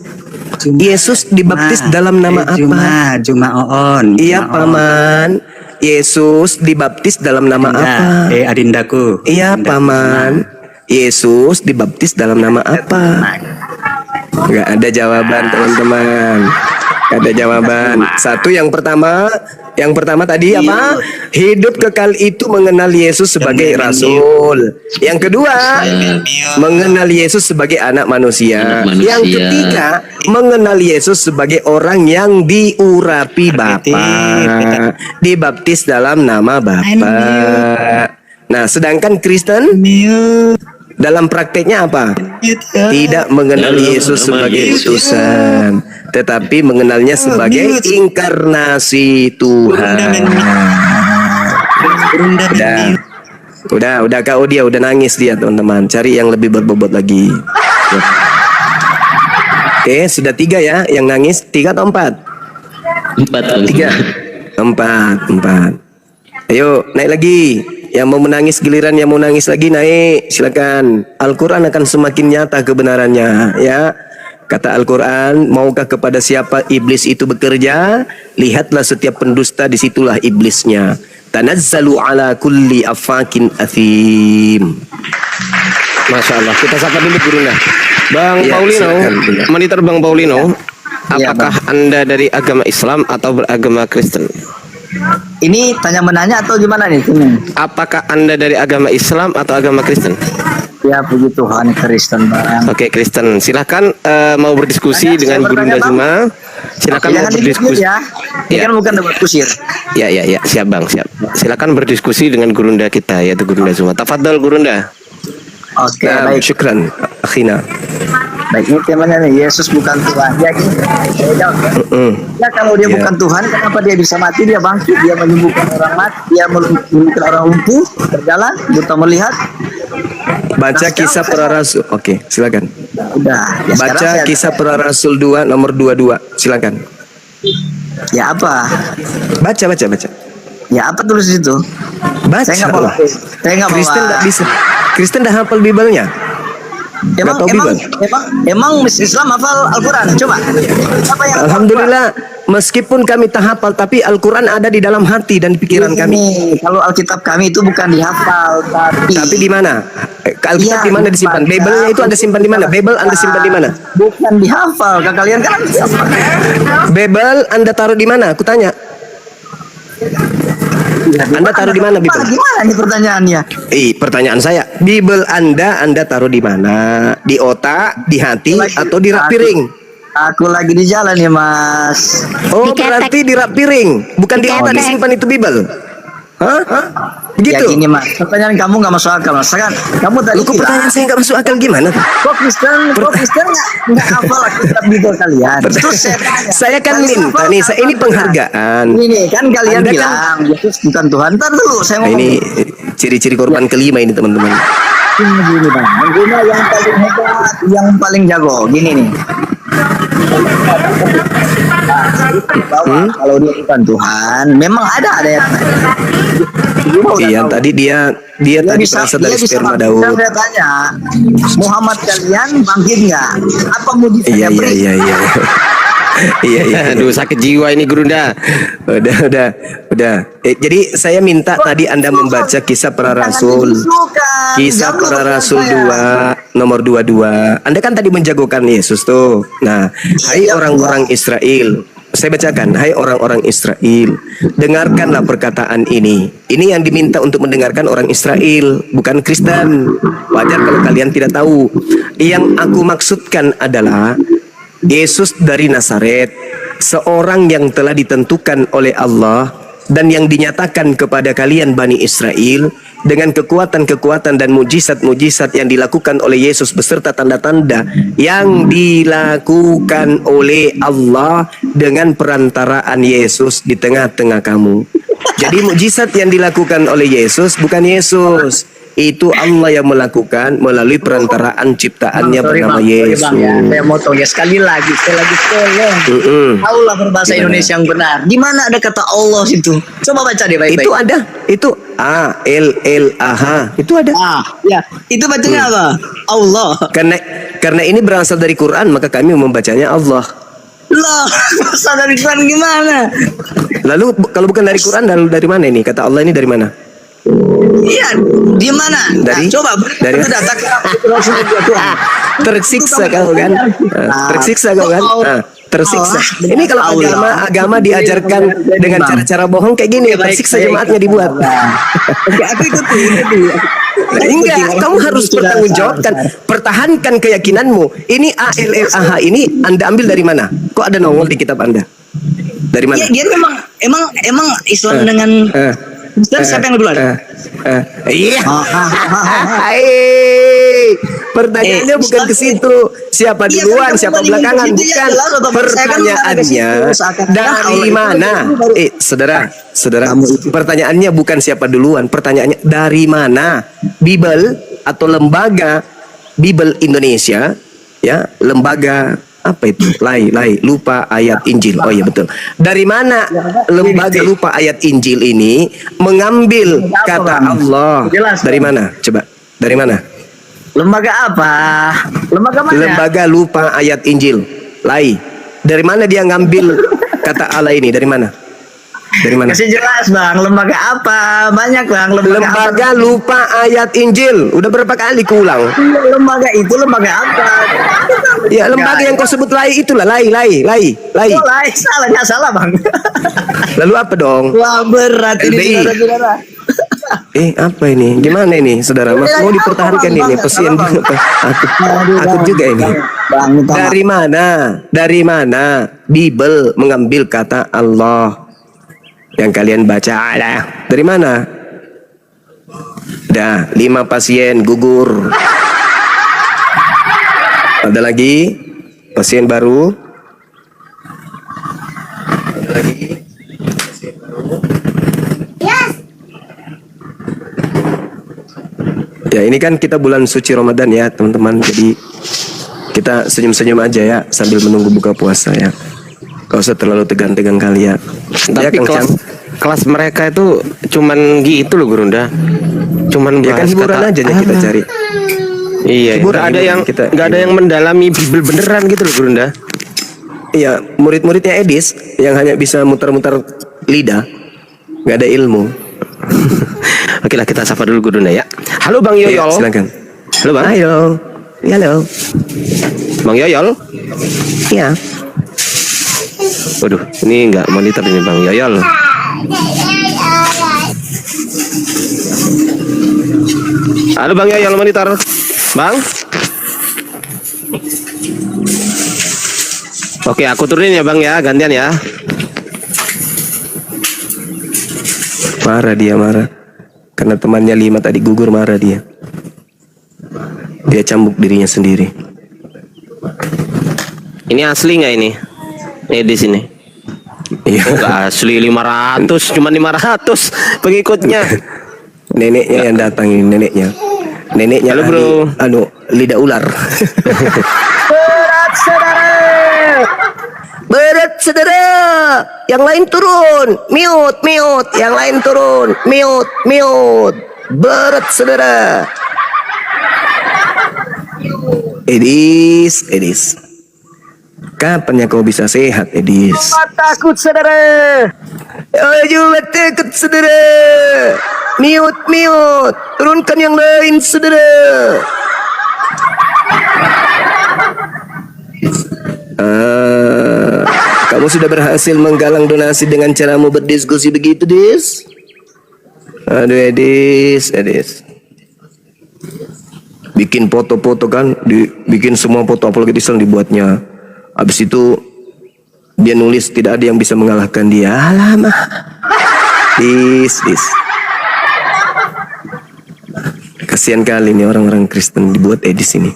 A: Yesus dibaptis dalam nama apa?
G: Juma Oon.
A: Iya paman. Yesus dibaptis dalam nama apa?
G: Adindaku.
A: Iya paman. Yesus dibaptis dalam nama apa? Nggak ada jawaban teman-teman. Nggak ada jawaban. Satu yang pertama tadi apa? Hidup kekal itu mengenal Yesus sebagai Rasul. Yang kedua, mengenal Yesus sebagai anak manusia.
C: Anak manusia.
A: Yang ketiga, mengenal Yesus sebagai orang yang diurapi Bapa, dibaptis dalam nama Bapa. Nah, sedangkan Kristen Dalam prakteknya apa? Tidak mengenal Yesus sebagai utusan, tetapi mengenalnya sebagai inkarnasi Tuhan. Udah kau dia udah nangis dia teman-teman. Cari yang lebih berbobot lagi. Oke, sudah 3 ya yang nangis. 3 atau 4?
C: 4.
A: 3. 4. Ayo naik lagi. Yang mau menangis giliran yang mau nangis lagi naik. Silakan. Al-Quran akan semakin nyata kebenarannya. Ya. Kata Al-Quran, maukah kepada siapa iblis itu bekerja? Lihatlah setiap pendusta, disitulah iblisnya. Tanazzalu ala kulli afakin athim.
H: Masya Allah. Kita sapa dulu gurunya. Bang
A: Ya,
H: Paulino,
A: silakan.
H: Monitor Bang Paulino,
B: Ya,
H: apakah Anda dari agama Islam atau beragama Kristen?
B: Ini tanya menanya atau gimana nih?
H: Apakah Anda dari agama Islam atau agama Kristen?
B: Ya puji Tuhan Kristen Bang.
H: Oke, Kristen. Silahkan mau berdiskusi
B: Tanya,
H: dengan
B: saya
H: Gurunda
B: bertanya, Bang.
H: Zuma. Silakan mau
B: Jangan dipikir
H: berdiskusi.
B: ya. Ini
H: Ya.
B: kan bukan debat kusir.
H: Ya, siap Bang, siap. Silakan berdiskusi dengan Gurunda kita, yaitu Gurunda Zuma. Tafadhol Gurunda.
B: Oke,
A: Nah,
B: baik.
A: syukran akhina.
B: Baik, ini temanya nih, Yesus bukan Tuhan. Ya, gini. Saya jawab ya. Ya, kalau dia
A: Ya.
B: bukan Tuhan, kenapa dia bisa mati? Dia bangkit, dia menyembuhkan orang mati, dia menyembuhkan orang lumpuh, berjalan, buta melihat.
A: Baca kisah para rasul. Oke, silakan.
B: Udah. Ya, sekarang
A: Baca
B: saya-
A: kisah para rasul 2 nomor 22. Silakan.
B: Ya apa?
A: Baca.
B: Ya apa tulis di situ?
A: Baca.
B: Saya nggak bawa.
A: lah.
B: Saya nggak bawa.
A: Kristen nggak bisa. Kristen dah hafal Bibelnya.
B: Emang,
A: tahu
B: emang,
A: Bibel?
B: emang Islam hafal Al-Quran? Coba. Apa yang
A: Alhamdulillah, meskipun kami tak hafal, tapi Al-Quran ada di dalam hati dan pikiran kami.
B: Ini, kalau Alkitab kami itu bukan dihafal,
A: Tapi di mana? Alkitab
B: Iya,
A: di mana disimpan?
B: dibaca.
A: Bibelnya itu Anda simpan di mana? Bibel Anda simpan di mana?
B: Bukan dihafal, kalian kan dihafal.
A: Bibel Anda taruh di mana? Aku tanya. Anda taruh di mana Bibel?
B: Gimana nih pertanyaannya?
A: Pertanyaan saya, Bibel Anda taruh di mana? Di otak, di hati, atau di rak piring?
B: Aku lagi di jalan ya Mas.
A: Oh,
D: Diketek.
A: berarti di rak piring, bukan di otak
D: Diketek.
A: disimpan itu Bibel. Hah?
B: Ya
A: Begitu?
B: gini Mas, pertanyaan kamu nggak masuk akal Mas. Kan kamu tadi
A: Lu kok pertanyaan saya nggak masuk akal gimana?
B: kok Kristen nggak hafal Alkitab Bibel kalian? Terus saya tanya,
A: Saya kan
B: kalian
A: minta
B: hafal
A: nih,
B: nggak
A: ini
B: Al-Quran?
A: penghargaan.
B: Ini kan kalian
A: Anda kan-
B: bilang Yesus bukan Tuhan. Ntar dulu saya
A: Nah,
B: ngomong.
A: ini ciri-ciri korban kelima ini teman-teman.
B: Gini Bang, gini yang paling hebat, yang paling jago. Gini nih. Bahwa kalau dia bukan Tuhan, memang ada yang
A: Iya, tadi dia tadi berasal dari sperma Daud.
B: Saya tanya, Muhammad kalian bangkit nggak? Apa mujizatnya?
A: Iya. Iya.
H: Aduh, sakit jiwa ini Gurunda.
A: Udah. Jadi saya minta tadi Anda membaca kisah para rasul. Kisah para rasul 2 nomor 22. Anda kan tadi menjagokan Yesus tuh. Nah, hai orang-orang Israel. Saya bacakan, hai orang-orang Israel, dengarkanlah perkataan ini. Ini yang diminta untuk mendengarkan orang Israel, bukan Kristen. Wajar kalau kalian tidak tahu. Yang aku maksudkan adalah Yesus dari Nazaret, seorang yang telah ditentukan oleh Allah dan yang dinyatakan kepada kalian Bani Israel dengan kekuatan-kekuatan dan mujizat-mujizat yang dilakukan oleh Yesus beserta tanda-tanda yang dilakukan oleh Allah dengan perantaraan Yesus di tengah-tengah kamu. Jadi mujizat yang dilakukan oleh Yesus bukan Yesus, itu Allah yang melakukan melalui perantaraan ciptaannya bernama Yesus.
B: Saya motong ya sekali lagi tolong. Taulah berbahasa
A: Gimana?
B: Indonesia yang benar. Di mana ada kata Allah situ? Coba baca deh baik-baik.
A: Itu ada, itu A-L-L-A-H, itu ada.
B: Ya, itu bacanya apa? Allah.
A: Karena ini berasal dari Quran, maka kami membacanya Allah.
B: Loh, asal dari Quran gimana?
A: Lalu kalau bukan dari Quran, lalu dari mana ini? Kata Allah ini dari mana?
B: Iya, di mana?
A: Dari-
B: Coba
A: dari-
B: data Rasulullah Tuhan.
A: Tersiksa kau kan? Tersiksa kau kan? Tersiksa. Ini kalau agama diajarkan dengan cara-cara bohong kayak gini, tersiksa jemaatnya dibuat.
B: Oke, aku ikuti.
A: Enggak, kamu harus bertanggungjawabkan, pertahankan keyakinanmu. Ini ALLAH ini Anda ambil dari mana? Kok ada nongol di kitab Anda? Dari mana?
B: Iya, dia emang Islam dengan Kristen siapa yang lebih luar?
A: Iya.
B: Ah.
A: Pertanyaannya bukan ke situ. Siapa duluan, siapa belakangan, bukan. Pertanyaannya dari mana? Saudara, pertanyaannya bukan siapa duluan, pertanyaannya dari mana? Bible atau lembaga Bible Indonesia, ya, lembaga apa itu? Lupa ayat Injil. Oh iya betul. Dari mana lembaga lupa ayat Injil ini mengambil kata Allah? Dari mana? Coba. Dari mana?
B: Lembaga apa? Lembaga mana?
A: Lembaga lupa ayat Injil. Dari mana dia ngambil kata Allah ini? Dari mana? Dari mana?
B: Kasih jelas bang, lembaga apa? Banyak bang,
A: lembaga lupa ayat Injil. Udah berapa kali kuulang?
B: Lembaga itu lembaga apa?
A: Ya lembaga yang kau sebut itulah lai.
B: Oh, salah, nggak salah bang.
A: Lalu apa dong?
B: Wah berat ini
A: LBI.
B: saudara-saudara.
A: Apa ini? Gimana ini, saudara? Mas mau dipertahankan ini? Pasien juga. Aku juga ini. Dari mana Bible mengambil kata Allah yang kalian baca lah? Dari mana? Dah 5 pasien gugur. Ada lagi pasien baru. Ada lagi pasien baru. Ya ini kan kita bulan suci Ramadan ya teman-teman. Jadi kita senyum-senyum aja ya sambil menunggu buka puasa ya. Gak usah terlalu tegang-tegang kali ya.
H: Tapi
A: ya,
H: kelas mereka itu cuman gitu loh Gurunda. Cuman
A: ya kan hiburan aja ya kita cari.
H: Iya, nggak ada yang mendalami Bible beneran gitu loh Gurunda.
A: Iya, murid-muridnya Edis yang hanya bisa muter-muter lidah, nggak ada ilmu.
H: Oke lah, kita sapa dulu Gurunda ya. Halo Bang Yoyol.
A: Ya, silakan.
H: Halo Bang.
A: Halo.
H: Bang Yoyol.
A: Iya.
H: Waduh, ini nggak monitor ini Bang Yoyol. Halo Bang Yoyol, monitor. Bang. Oke, aku turunin ya Bang ya, gantian ya.
A: Marah dia. Karena temannya 5 tadi gugur, marah dia. Dia cambuk dirinya sendiri.
H: Ini asli nggak ini? Di sini.
A: Iya.
H: Nggak asli 500, cuma 500 pengikutnya.
A: Neneknya yang datang ini, neneknya.
H: Halo bro.
A: Lidah ular. Berat saudara. Yang lain turun. Mute. Yang lain turun. Mute. Berat saudara. Edis. Kapan ya kau bisa sehat, Edis?
B: Takut saudara.
A: Takut saudara. Mute. Turunkan yang lain saudara. Kamu sudah berhasil menggalang donasi dengan caramu berdiskusi begitu, Dis? Aduh, Edis. Bikin foto-foto kan, bikin semua foto apologi Islam dibuatnya. Habis itu dia nulis tidak ada yang bisa mengalahkan dia. Alamak. Dis. Kasihan kali nih orang-orang Kristen dibuat Edis ini.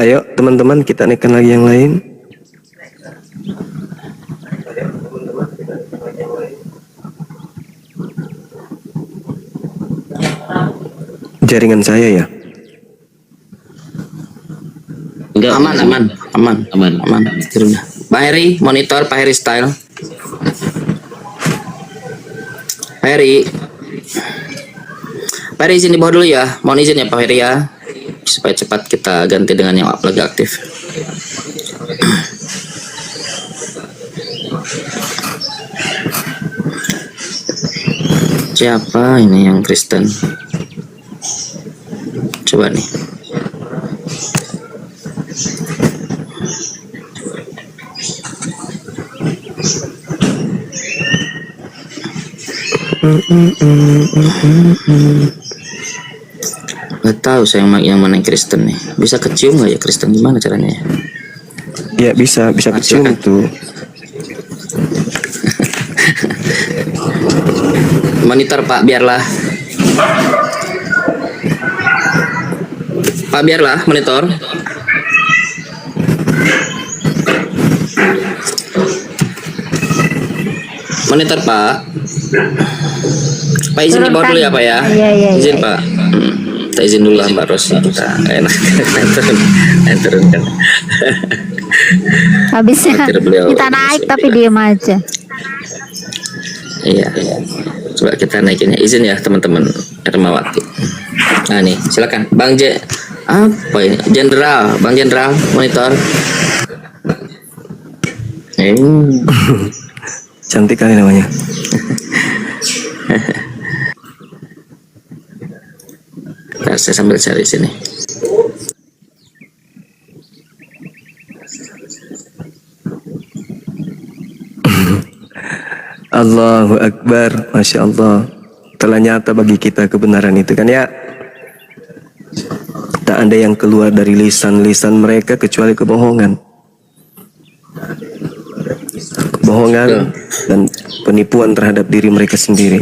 A: Ayo teman-teman kita naikkan lagi yang lain. Jaringan saya ya.
C: Enggak, aman. Pak Heri, monitor Pak Heri style. Pak Heri izin di bawah dulu ya. Mohon izin ya Pak Heri ya, supaya cepat kita ganti dengan yang lagi aktif. Siapa ini yang Kristen? Coba nih. Gak tahu saya yang mana yang Kristen nih. Bisa kecium nggak ya Kristen, gimana caranya ya?
A: Ya bisa kecium itu.
C: Monitor Pak, biarlah. Pak, biarlah monitor. Monitor Pak. Pak izin di bawah dulu ya Pak ya.
D: Iya.
C: Izin Pak. Kita izin dulu lah Mbak Rosi, kita enak. Turunkan.
D: Habisnya
C: Khawatir beliau
D: kita naik tapi diem aja.
C: Iya. Coba kita naikinnya. Izin ya teman-teman Hermawati. Nah nih, silakan Bang apa ini? Jenderal, Bang Jenderal, monitor.
A: Cantik kali namanya.
C: Nah, saya sambil cari sini.
A: Allahu Akbar, Masya Allah. Telah nyata bagi kita kebenaran itu kan ya. Tak ada yang keluar dari lisan-lisan mereka kecuali kebohongan. Kebohongan dan penipuan terhadap diri mereka sendiri.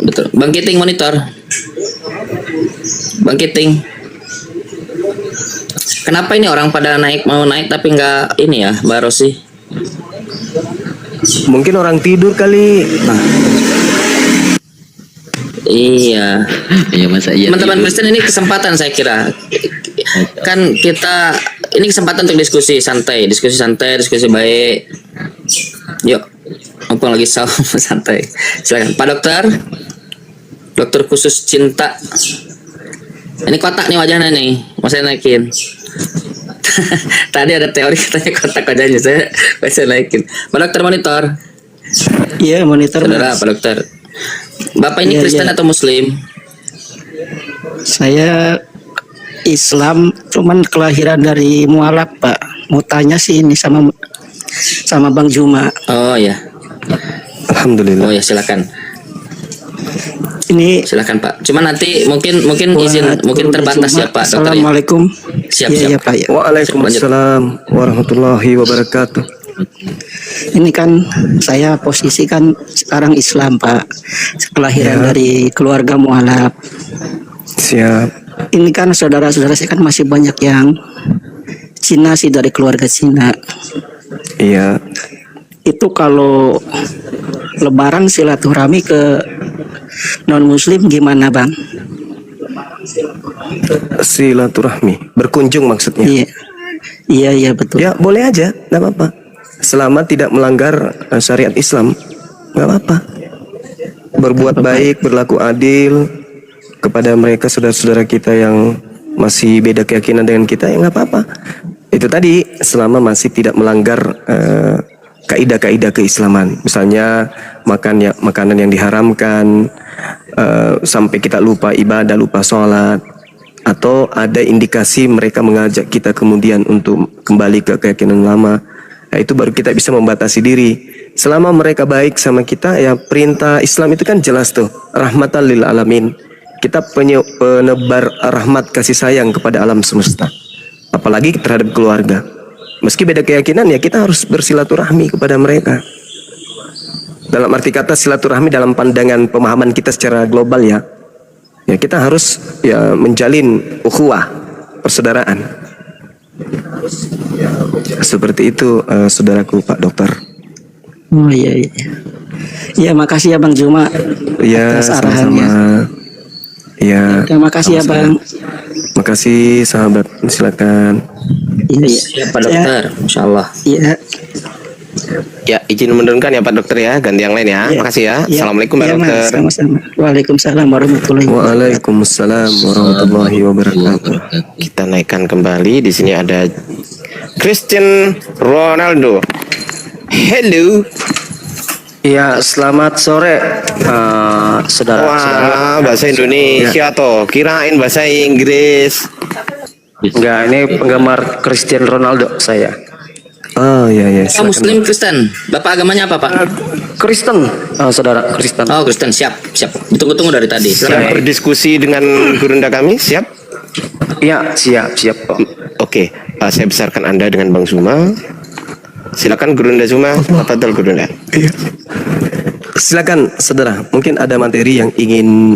C: Betul. Bang Kiting monitor. Bang Kiting. Kenapa ini orang pada mau naik tapi nggak ini ya, Mbak Rosi?
A: Mungkin orang tidur kali.
C: Iya.
G: Ya masa iya.
C: Teman-teman Kristen ini kesempatan saya kira. Kan kita ini kesempatan untuk diskusi santai, diskusi baik. Yuk. Mumpung lagi santai. Silakan Pak Dokter. Dokter khusus cinta. Ini kotak nih wajahnya nih. Mau saya naikin. Tadi ada teori katanya kotak wajahnya, saya naikin. Pak Dokter monitor.
G: Iya, monitor.
C: Saudara Pak Dokter. Bapak ini Kristen atau Muslim?
G: Saya Islam, cuman kelahiran dari mualaf, Pak. Mau tanya sih ini sama Bang Juma.
C: Oh ya.
A: Alhamdulillah.
C: Oh ya, silakan.
G: Ini
C: Silakan Pak. Cuma nanti mungkin izin mungkin terbatas ya Pak Dokter. Ya.
G: Assalamualaikum.
C: Siap.
G: Iya Pak ya.
A: Waalaikumsalam warahmatullahi wabarakatuh.
G: Ini kan saya posisi kan sekarang Islam Pak. Kelahiran dari keluarga mualaf.
A: Siap.
G: Ini kan saudara-saudara saya kan masih banyak yang Cina sih, dari keluarga Cina.
A: Iya.
G: Itu kalau Lebaran silaturahmi ke non Muslim gimana Bang?
A: Silaturahmi, berkunjung maksudnya.
G: Iya betul.
A: Ya boleh aja, nggak apa-apa. Selama tidak melanggar syariat Islam, nggak apa-apa. Berbuat baik, berlaku adil kepada mereka saudara-saudara kita yang masih beda keyakinan dengan kita, ya nggak apa-apa. Itu tadi selama masih tidak melanggar kaidah-kaidah keislaman. Misalnya makanan yang diharamkan, sampai kita lupa ibadah, lupa sholat, atau ada indikasi mereka mengajak kita kemudian untuk kembali ke keyakinan lama. Nah, itu baru kita bisa membatasi diri. Selama mereka baik sama kita, ya perintah Islam itu kan jelas tuh, rahmatan lil alamin. Kita penebar rahmat kasih sayang kepada alam semesta, apalagi terhadap keluarga. Meski beda keyakinan, ya kita harus bersilaturahmi kepada mereka. Dalam arti kata silaturahmi dalam pandangan pemahaman kita secara global ya. Ya kita harus ya menjalin ukhuwah, persaudaraan. Seperti itu saudaraku Pak Dokter.
G: Oh iya. Iya makasih ya Bang Juma
A: Ya,
G: atas arahannya.
A: Ya.
G: Terima kasih ya Bang.
A: Makasih sahabat, silakan.
G: Iya.
C: Pak Dokter, Insya Allah.
G: Iya.
H: Ya, izin menurunkan ya Pak Dokter ya, ganti yang lain ya. Makasih ya. Assalamualaikum Pak Dokter.
G: Sama-sama. Waalaikumsalam warahmatullahi wabarakatuh.
A: Waalaikumsalam warahmatullahi wabarakatuh.
H: Kita naikkan kembali. Di sini ada Cristiano Ronaldo. Hello.
A: Ya, selamat sore saudara.
H: Wah, bahasa Indonesia toh. Kirain bahasa Inggris.
A: Enggak, ini penggemar Cristiano Ronaldo saya. Oh iya.
C: Pak Muslim Kristen. Bapak agamanya apa Pak?
A: Kristen, saudara Kristen.
C: Oh Kristen, siap. Ditunggu-tunggu dari tadi.
H: Siap berdiskusi dengan gurunda kami, siap?
A: Ya, siap Pak.
H: Oke, saya besarkan Anda dengan Bang Zuma. Silakan Gurunda Zuma, tafadhal Gurunda.
A: Silakan saudara, mungkin ada materi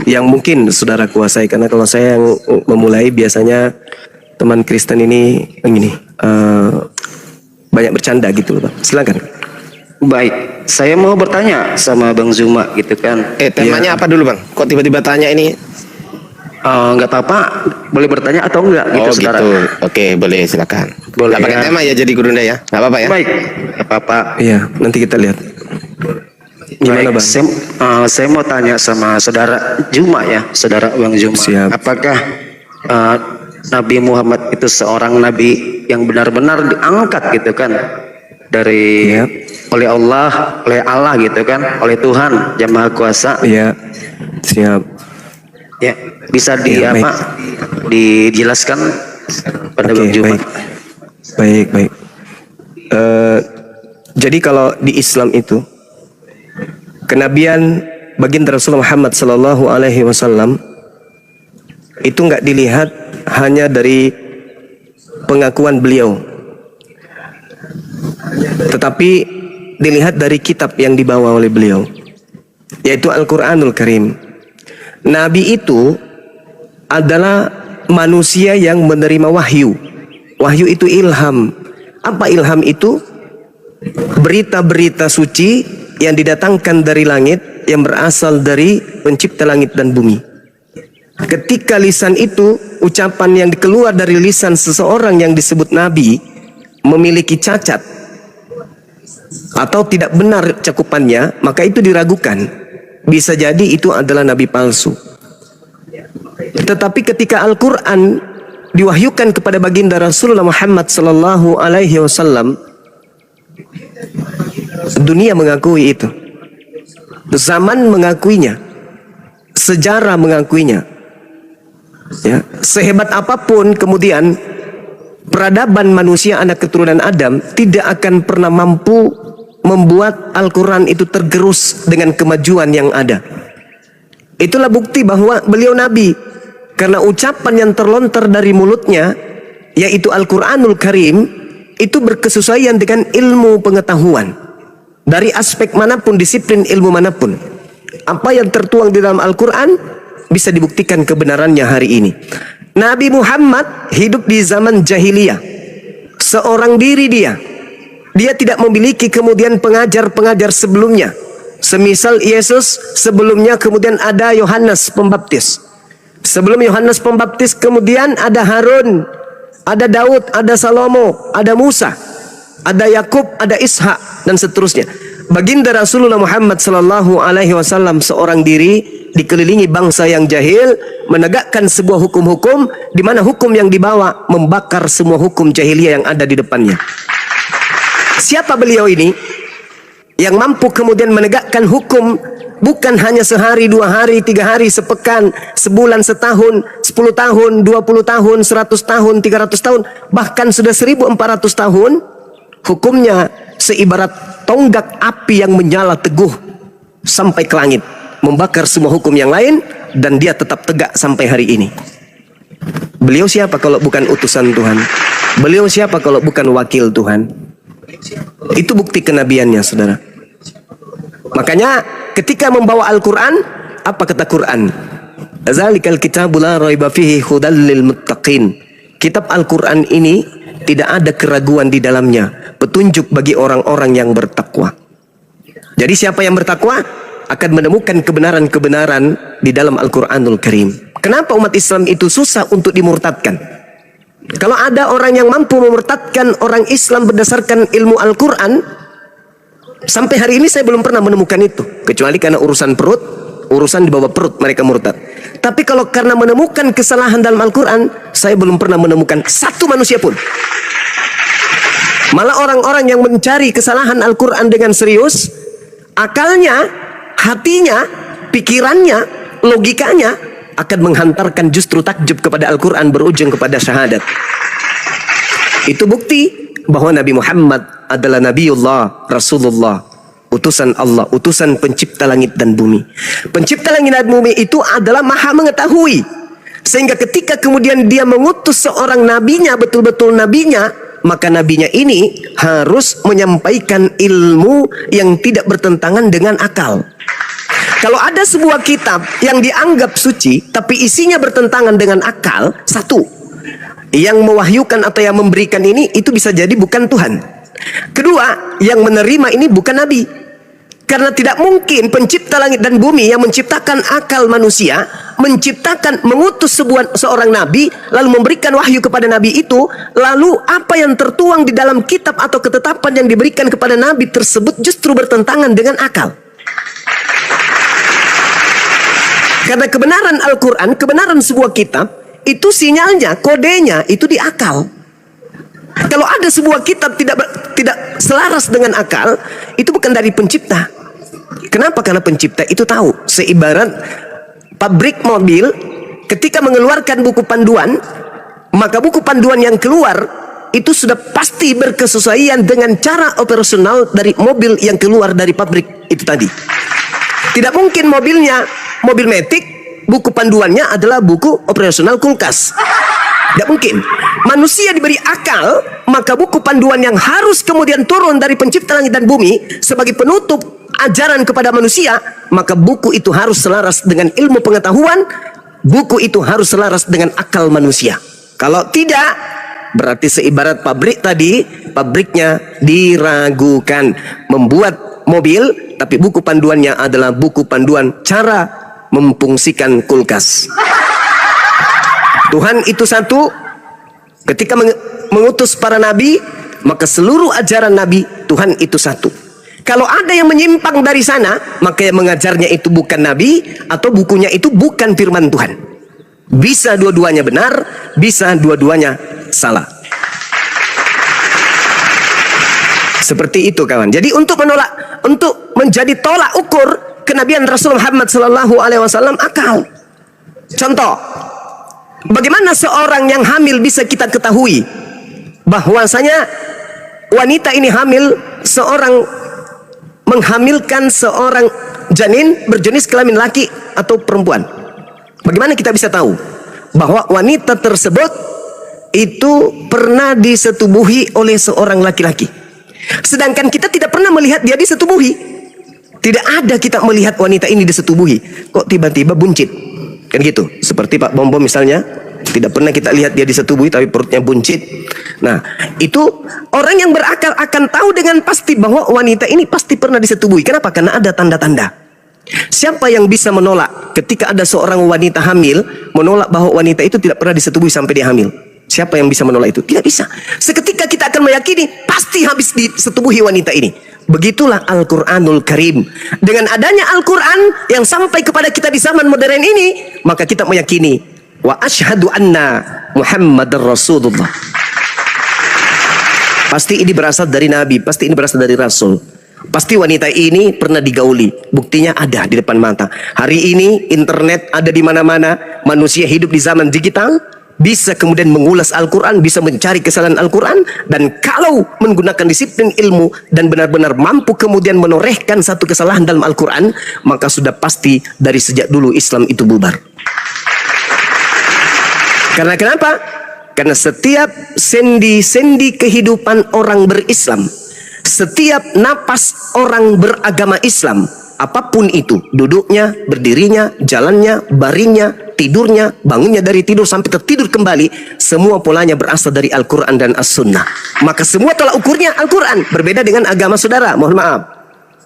A: yang mungkin saudara kuasai, karena kalau saya yang memulai biasanya teman Kristen ini banyak bercanda gitu loh, Pak. Silakan.
G: Baik, saya mau bertanya sama Bang Zuma gitu kan.
H: Temanya apa dulu Bang? Kok tiba-tiba tanya ini?
G: Nggak apa-apa, boleh bertanya atau enggak gitu, saudara.
H: Gitu. Oke, boleh silakan.
G: Boleh,
H: Nggak pakai
G: ya.
H: tema ya jadi Gurunda ya? Nggak apa-apa ya?
G: Baik, nggak apa-apa.
A: Iya, nanti kita lihat. Gimana
G: Baik,
A: Bang?
G: saya mau tanya sama saudara Juma ya, saudara Bang Juma.
A: Siap.
G: Apakah Nabi Muhammad itu seorang nabi yang benar-benar diangkat gitu kan dari
A: Yap.
G: oleh Allah gitu kan, oleh Tuhan Yang Maha Kuasa.
A: Iya, siap.
G: Ya, bisa
A: Ya, baik.
G: dijelaskan pada Bang
A: Oke,
G: Juma.
A: baik. Jadi kalau di Islam itu kenabian baginda Rasulullah Muhammad Sallallahu Alaihi Wasallam itu nggak dilihat hanya dari pengakuan beliau, tetapi dilihat dari kitab yang dibawa oleh beliau, yaitu Al-Quranul Karim. Nabi itu adalah manusia yang menerima wahyu. Wahyu itu ilham. Apa ilham itu? Berita-berita suci yang didatangkan dari langit, yang berasal dari pencipta langit dan bumi. Ketika lisan itu, ucapan yang keluar dari lisan seseorang yang disebut Nabi memiliki cacat atau tidak benar cakupannya, maka itu diragukan. Bisa jadi itu adalah nabi palsu. Tetapi ketika Al-Quran diwahyukan kepada baginda Rasulullah Muhammad Sallallahu Alaihi Wasallam, dunia mengakui itu, zaman mengakuinya, sejarah mengakuinya. Ya, sehebat apapun kemudian peradaban manusia anak keturunan Adam tidak akan pernah mampu membuat Al-Quran itu tergerus dengan kemajuan yang ada. Itulah bukti bahwa beliau Nabi, karena ucapan yang terlontar dari mulutnya, yaitu Al-Quranul Karim, itu berkesesuaian dengan ilmu pengetahuan. Dari aspek manapun, disiplin ilmu manapun, apa yang tertuang di dalam Al-Quran bisa dibuktikan kebenarannya hari ini. Nabi Muhammad hidup di zaman jahiliyah, seorang diri dia tidak memiliki kemudian pengajar-pengajar sebelumnya. Semisal Yesus, sebelumnya kemudian ada Yohanes Pembaptis. Sebelum Yohanes Pembaptis kemudian ada Harun, ada Daud, ada Salomo, ada Musa, ada Yakub, ada Ishak, dan seterusnya. Baginda Rasulullah Muhammad Sallallahu Alaihi Wasallam seorang diri dikelilingi bangsa yang jahil, menegakkan sebuah hukum-hukum di mana hukum yang dibawa membakar semua hukum jahiliyah yang ada di depannya. Siapa beliau ini yang mampu kemudian menegakkan hukum bukan hanya sehari, 2 hari, 3 hari, sepekan, sebulan, setahun, 10 tahun, 20 tahun, 100 tahun, 300 tahun, bahkan sudah 1400 tahun. Hukumnya seibarat tonggak api yang menyala teguh sampai ke langit, membakar semua hukum yang lain, dan dia tetap tegak sampai hari ini. Beliau siapa kalau bukan utusan Tuhan? Beliau siapa kalau bukan wakil Tuhan? Itu bukti kenabiannya, saudara. Makanya ketika membawa Al-Quran, apa kata Quran? Zalikal kitabu la raiba fihi hudal lil muttaqin. Kitab Al-Quran ini tidak ada keraguan di dalamnya, petunjuk bagi orang-orang yang bertakwa. Jadi siapa yang bertakwa akan menemukan kebenaran-kebenaran di dalam Al-Quranul Karim. Kenapa umat Islam itu susah untuk dimurtadkan? Kalau ada orang yang mampu memurtadkan orang Islam berdasarkan ilmu Al-Quran, sampai hari ini saya belum pernah menemukan itu, kecuali karena urusan perut, urusan di bawah perut mereka murtad. Tapi kalau karena menemukan kesalahan dalam Al-Quran, saya belum pernah menemukan satu manusia pun. Malah orang-orang yang mencari kesalahan Al-Quran dengan serius, akalnya, hatinya, pikirannya, logikanya akan menghantarkan justru takjub kepada Al-Quran, berujung kepada syahadat. Itu bukti bahwa Nabi Muhammad adalah Nabiullah, Rasulullah, utusan Allah, utusan pencipta langit dan bumi. Pencipta langit dan bumi itu adalah maha mengetahui, sehingga ketika kemudian dia mengutus seorang nabinya, betul-betul nabinya, maka nabinya ini harus menyampaikan ilmu yang tidak bertentangan dengan akal. Kalau ada sebuah kitab yang dianggap suci tapi isinya bertentangan dengan akal, satu, yang mewahyukan atau yang memberikan ini itu bisa jadi bukan Tuhan. Kedua, yang menerima ini bukan nabi. Karena tidak mungkin pencipta langit dan bumi yang menciptakan akal manusia, mengutus seorang nabi, lalu memberikan wahyu kepada nabi itu, lalu apa yang tertuang di dalam kitab atau ketetapan yang diberikan kepada nabi tersebut justru bertentangan dengan akal. Karena kebenaran Al-Quran, kebenaran sebuah kitab, itu sinyalnya, kodenya, itu di akal. Kalau ada sebuah kitab tidak selaras dengan akal, itu bukan dari pencipta. Kenapa? Karena pencipta itu tahu. Seibarat pabrik mobil ketika mengeluarkan buku panduan, maka buku panduan yang keluar itu sudah pasti berkesesuaian dengan cara operasional dari mobil yang keluar dari pabrik itu tadi. Tidak mungkin mobilnya mobil metik, buku panduannya adalah buku operasional kulkas. Tidak mungkin. Manusia diberi akal, maka buku panduan yang harus kemudian turun dari pencipta langit dan bumi sebagai penutup ajaran kepada manusia, maka buku itu harus selaras dengan ilmu pengetahuan, buku itu harus selaras dengan akal manusia. Kalau tidak, berarti seibarat pabrik tadi, pabriknya diragukan. Membuat mobil, tapi buku panduannya adalah buku panduan cara memfungsikan kulkas. Tuhan itu satu. Ketika mengutus para nabi, maka seluruh ajaran nabi Tuhan itu satu. Kalau ada yang menyimpang dari sana, maka yang mengajarnya itu bukan nabi, atau bukunya itu bukan firman Tuhan. Bisa dua-duanya benar, bisa dua-duanya salah. Seperti itu kawan. Jadi untuk menjadi tolak ukur kenabian Rasul Muhammad SAW akal. Contoh, bagaimana seorang yang hamil bisa kita ketahui bahwasanya wanita ini hamil, menghamilkan seorang janin berjenis kelamin laki atau perempuan? Bagaimana kita bisa tahu bahwa wanita tersebut itu pernah disetubuhi oleh seorang laki-laki, sedangkan kita tidak pernah melihat dia disetubuhi? Tidak ada kita melihat wanita ini disetubuhi, kok tiba-tiba buncit, kan gitu. Seperti Pak Bom misalnya, tidak pernah kita lihat dia disetubuhi tapi perutnya buncit. Nah, itu orang yang berakal akan tahu dengan pasti bahwa wanita ini pasti pernah disetubuhi. Kenapa? Karena ada tanda-tanda. Siapa yang bisa menolak ketika ada seorang wanita hamil, menolak bahwa wanita itu tidak pernah disetubuhi sampai dia hamil? Siapa yang bisa menolak itu? Tidak bisa. Seketika kita akan meyakini pasti habis disetubuhi wanita ini. Begitulah Al-Quranul Karim. Dengan adanya Al-Quran yang sampai kepada kita di zaman modern ini, maka kita meyakini wa asyhadu anna Muhammadar Rasulullah. Pasti ini berasal dari Nabi, pasti ini berasal dari Rasul. Pasti wanita ini pernah digauli. Buktinya ada di depan mata. Hari ini internet ada di mana-mana. Manusia hidup di zaman digital, bisa kemudian mengulas Al-Quran, bisa mencari kesalahan Al-Quran, dan kalau menggunakan disiplin ilmu dan benar-benar mampu kemudian menorehkan satu kesalahan dalam Al-Quran, maka sudah pasti dari sejak dulu Islam itu bubar. Karena kenapa? Karena setiap sendi-sendi kehidupan orang berislam, setiap napas orang beragama Islam, apapun itu, duduknya, berdirinya, jalannya, baringnya, tidurnya, bangunnya dari tidur sampai tertidur kembali, semua polanya berasal dari Al-Quran dan As-Sunnah. Maka semua tolak ukurnya Al-Quran. Berbeda dengan agama saudara, mohon maaf.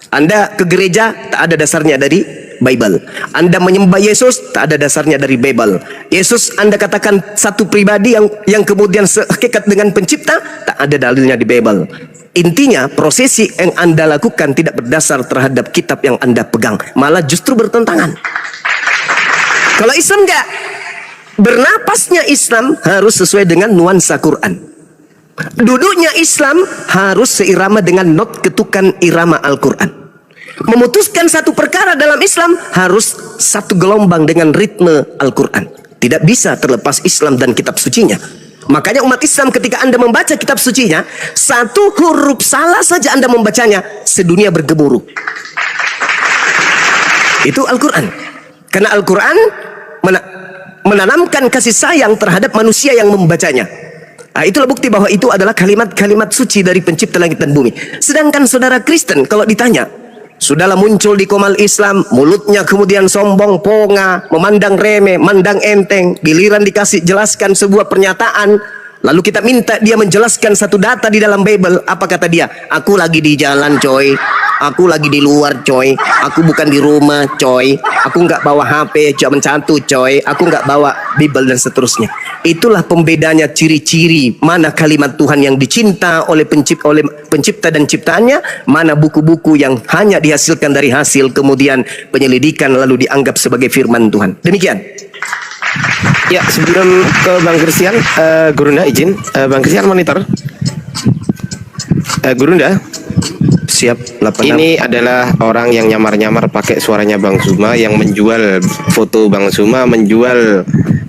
A: Anda ke gereja, tak ada dasarnya dari Bible. Anda menyembah Yesus, tak ada dasarnya dari Bible. Yesus Anda katakan satu pribadi yang kemudian sehakikat dengan pencipta, tak ada dalilnya di Bible. Intinya prosesi yang Anda lakukan tidak berdasar terhadap kitab yang Anda pegang, malah justru bertentangan. Kalau Islam enggak, bernapasnya Islam harus sesuai dengan nuansa Quran. Duduknya Islam harus seirama dengan not ketukan irama Al-Quran. Memutuskan satu perkara dalam Islam harus satu gelombang dengan ritme Al-Quran. Tidak bisa terlepas Islam dan kitab sucinya. Makanya umat Islam ketika Anda membaca kitab sucinya, satu huruf salah saja Anda membacanya, sedunia bergemuruh. Itu Al-Quran. Karena Al-Quran menanamkan kasih sayang terhadap manusia yang membacanya. Itulah bukti bahwa itu adalah kalimat-kalimat suci dari pencipta langit dan bumi. Sedangkan saudara Kristen kalau ditanya, sudahlah muncul di komal Islam, mulutnya kemudian sombong, ponga, memandang remeh, mandang enteng, giliran dikasih jelaskan sebuah pernyataan, lalu kita minta dia menjelaskan satu data di dalam Bible. Apa kata dia? Aku lagi di jalan coy, aku lagi di luar coy, aku bukan di rumah coy, aku nggak bawa HP cuma satu coy, aku nggak bawa Bible dan seterusnya. Itulah pembedanya, ciri-ciri mana kalimat Tuhan yang dicinta oleh pencipta dan ciptaannya, mana buku-buku yang hanya dihasilkan dari hasil kemudian penyelidikan lalu dianggap sebagai firman Tuhan. Demikian.
H: Ya, sebelum ke Bang Christian, Gurunda izin, Bang Christian monitor. Gurunda,
A: Siap. 86.
H: ini adalah orang yang nyamar-nyamar pakai suaranya Bang Zuma, yang menjual foto Bang Zuma, menjual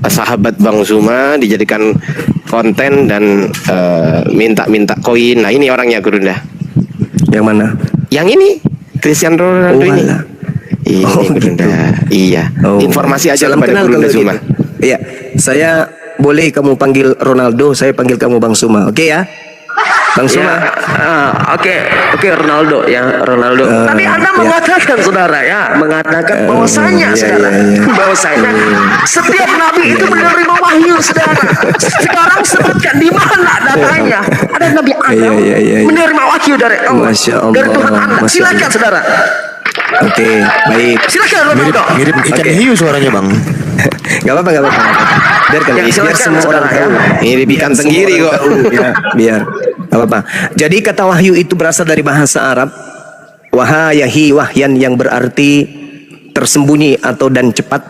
H: sahabat Bang Zuma, dijadikan konten dan minta-minta koin. Nah, ini orangnya Gurunda.
A: Yang mana?
H: Yang ini Christian Ronaldo ini.
A: alah.
H: Ini Gurunda.
A: Gitu.
H: Iya.
A: Oh.
H: Informasi aja
A: Salam
H: kepada
A: kenal
H: Gurunda
A: kalau
H: Zuma.
A: gitu. Iya, saya boleh kamu panggil Ronaldo, saya panggil kamu Bang Zuma. Oke ya? Bang Zuma.
I: Oke, Ronaldo ya, Ronaldo. Tapi Anda mengatakan saudara ya, mengatakan bahwasanya saudara, bahwasanya setiap nabi itu menerima wahyu saudara. Sekarang sebutkan di mana datanya? Ada Nabi Adam menerima wahyu dari Allah,
A: Masya Allah.
I: dari Tuhan Anda.
A: Masya
I: Silakan
A: Allah.
I: saudara.
A: Oke, baik.
I: Silakan Ronaldo.
F: Mirip ikan
A: Oke.
F: hiu suaranya bang.
A: Gak apa-apa, gak apa-apa. Biarkan,
I: Ya,
A: biar
I: silakan,
A: semua
I: saudara,
A: orang tahu.
H: Ini ikan
A: Semua
H: tenggiri
A: orang
H: kok.
A: tahu, ya, biar. Gak apa-apa. Jadi kata wahyu itu berasal dari bahasa Arab. Wahayahi, wahyan, yang berarti tersembunyi atau dan cepat.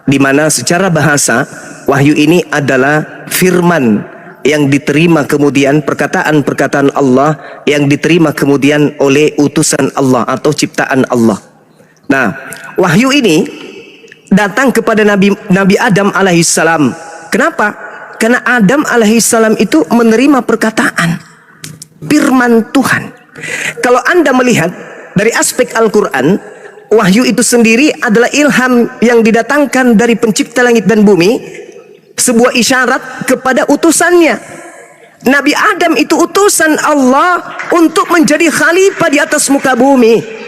A: Di mana secara bahasa wahyu ini adalah firman yang diterima kemudian, perkataan-perkataan Allah yang diterima kemudian oleh utusan Allah atau ciptaan Allah. Nah, wahyu ini datang kepada Nabi Adam alaihissalam. Kenapa? Karena Adam alaihissalam itu menerima perkataan firman Tuhan. Kalau Anda melihat dari aspek Al-Quran, wahyu itu sendiri adalah ilham yang didatangkan dari pencipta langit dan bumi, sebuah isyarat kepada utusannya. Nabi Adam itu utusan Allah untuk menjadi khalifah di atas muka bumi.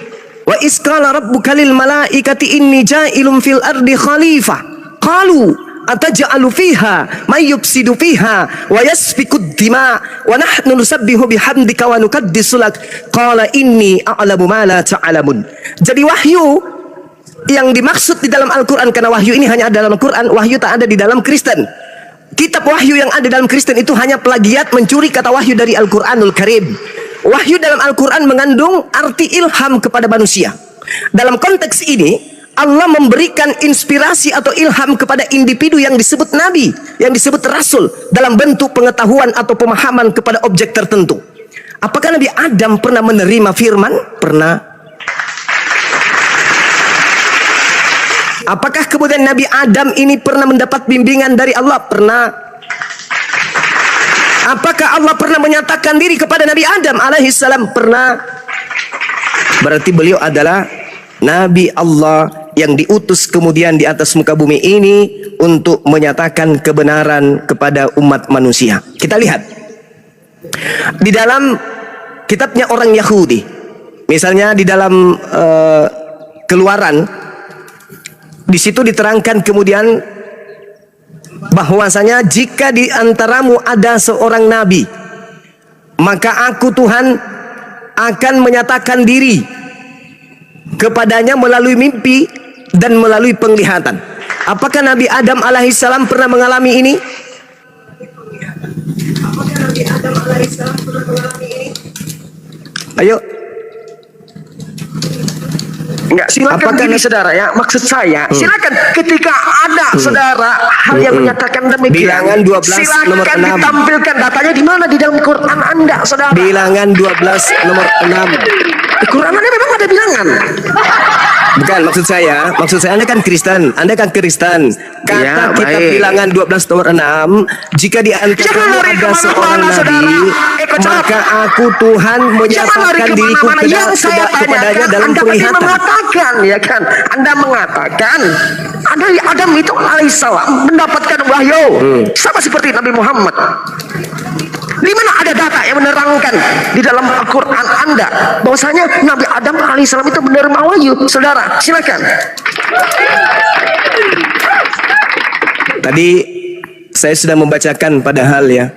A: Wa isqala rabbuka lil malaikati inni ja'ilun fil ardi khalifah. Qalu ataj'alu fiha may yufsidu fiha wa yasfiku dima wa nahnu nusabbihu bihamdika wa nuqaddisu lak. Qala inni a'lamu ma la ta'lamun. Jadi wahyu yang dimaksud di dalam Al-Quran, karena wahyu ini hanya ada dalam Al-Quran, wahyu tak ada di dalam Kristen. Kitab wahyu yang ada dalam Kristen itu hanya plagiat, mencuri kata wahyu dari Al-Quranul Karim. Wahyu dalam Al-Quran mengandung arti ilham kepada manusia. Dalam konteks ini, Allah memberikan inspirasi atau ilham kepada individu yang disebut nabi, yang disebut rasul, dalam bentuk pengetahuan atau pemahaman kepada objek tertentu. Apakah Nabi Adam pernah menerima firman? Pernah. Apakah kemudian Nabi Adam ini pernah mendapat bimbingan dari Allah? Pernah. Apakah Allah pernah menyatakan diri kepada Nabi Adam alaihissalam? Pernah. Berarti beliau adalah Nabi Allah yang diutus kemudian di atas muka bumi ini untuk menyatakan kebenaran kepada umat manusia. Kita lihat di dalam kitabnya orang Yahudi, misalnya di dalam Keluaran, di situ diterangkan kemudian bahwasanya jika di antaramu ada seorang nabi, maka aku Tuhan akan menyatakan diri kepadanya melalui mimpi dan melalui penglihatan. Apakah Nabi Adam alaihissalam pernah mengalami ini? Apakah Nabi Adam alaihissalam pernah mengalami ini? Ayo.
I: Enggak, silakan
A: Apakah
I: gini saudara ya, maksud saya silakan ketika ada saudara hal yang menyatakan demikian,
A: Bilangan 12 nomor
I: silakan
A: 6.
I: ditampilkan datanya di mana di dalam Quran Anda saudara.
A: Bilangan 12 nomor 6.
I: Di Quran Anda memang ada bilangan.
A: Bukan, maksud saya Anda kan Kristen. Kata
I: Ya,
A: kitab
I: baik.
A: bilangan 12 nomor 6, jika di
I: Jangan
A: antaramu
I: lari
A: ada seorang
I: kemana-mana, saudara.
A: nabi,
I: Ikut jawab.
A: maka aku Tuhan
I: Jangan lari
A: menyatakan diriku
I: kemana-mana. Yang saya
A: kepadanya
I: tanyakan,
A: dalam
I: Anda tadi
A: penglihatan.
I: mengatakan, ya kan? Anda mengatakan Nabi Adam itu alaihissalam mendapatkan wahyu sama seperti Nabi Muhammad. Di mana ada data yang menerangkan di dalam Al-Quran Anda bahwasanya Nabi Adam alaihissalam itu menerima wahyu? Saudara, silakan.
A: Tadi saya sudah membacakan padahal ya,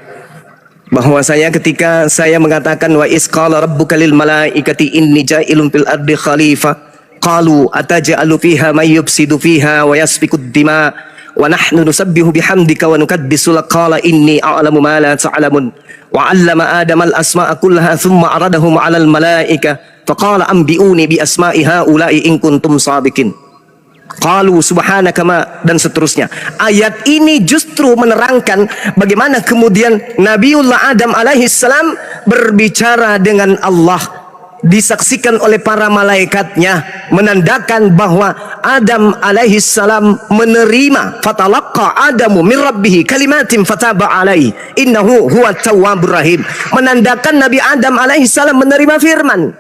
A: bahwasanya ketika saya mengatakan wa isqala rabbuka lil malaikati inni ja'ilun fil ardi khalifah qalu ataj'alu fiha may yufsidu fiha wa yasfikud dima wa nahnu nusabbihu bihamdika wa nukaddisu lak qala inni a'lamu ma la ta'lamun wa 'allama adama al asma'a kullaha thumma 'aradahum 'alal malaika faqala anbi'uni bi asma'i haula'i in kuntum shadiqin. Qalu subhanaka ma, dan seterusnya. Ayat ini justru menerangkan bagaimana kemudian Nabiullah Adam alaihissalam berbicara dengan Allah, disaksikan oleh para malaikatnya, menandakan bahwa Adam alaihissalam menerima fatalaqqa Adamu min rabbih kalimatin fataba alaihi innahu huwat tawwabur rahim, menandakan Nabi Adam alaihissalam menerima firman.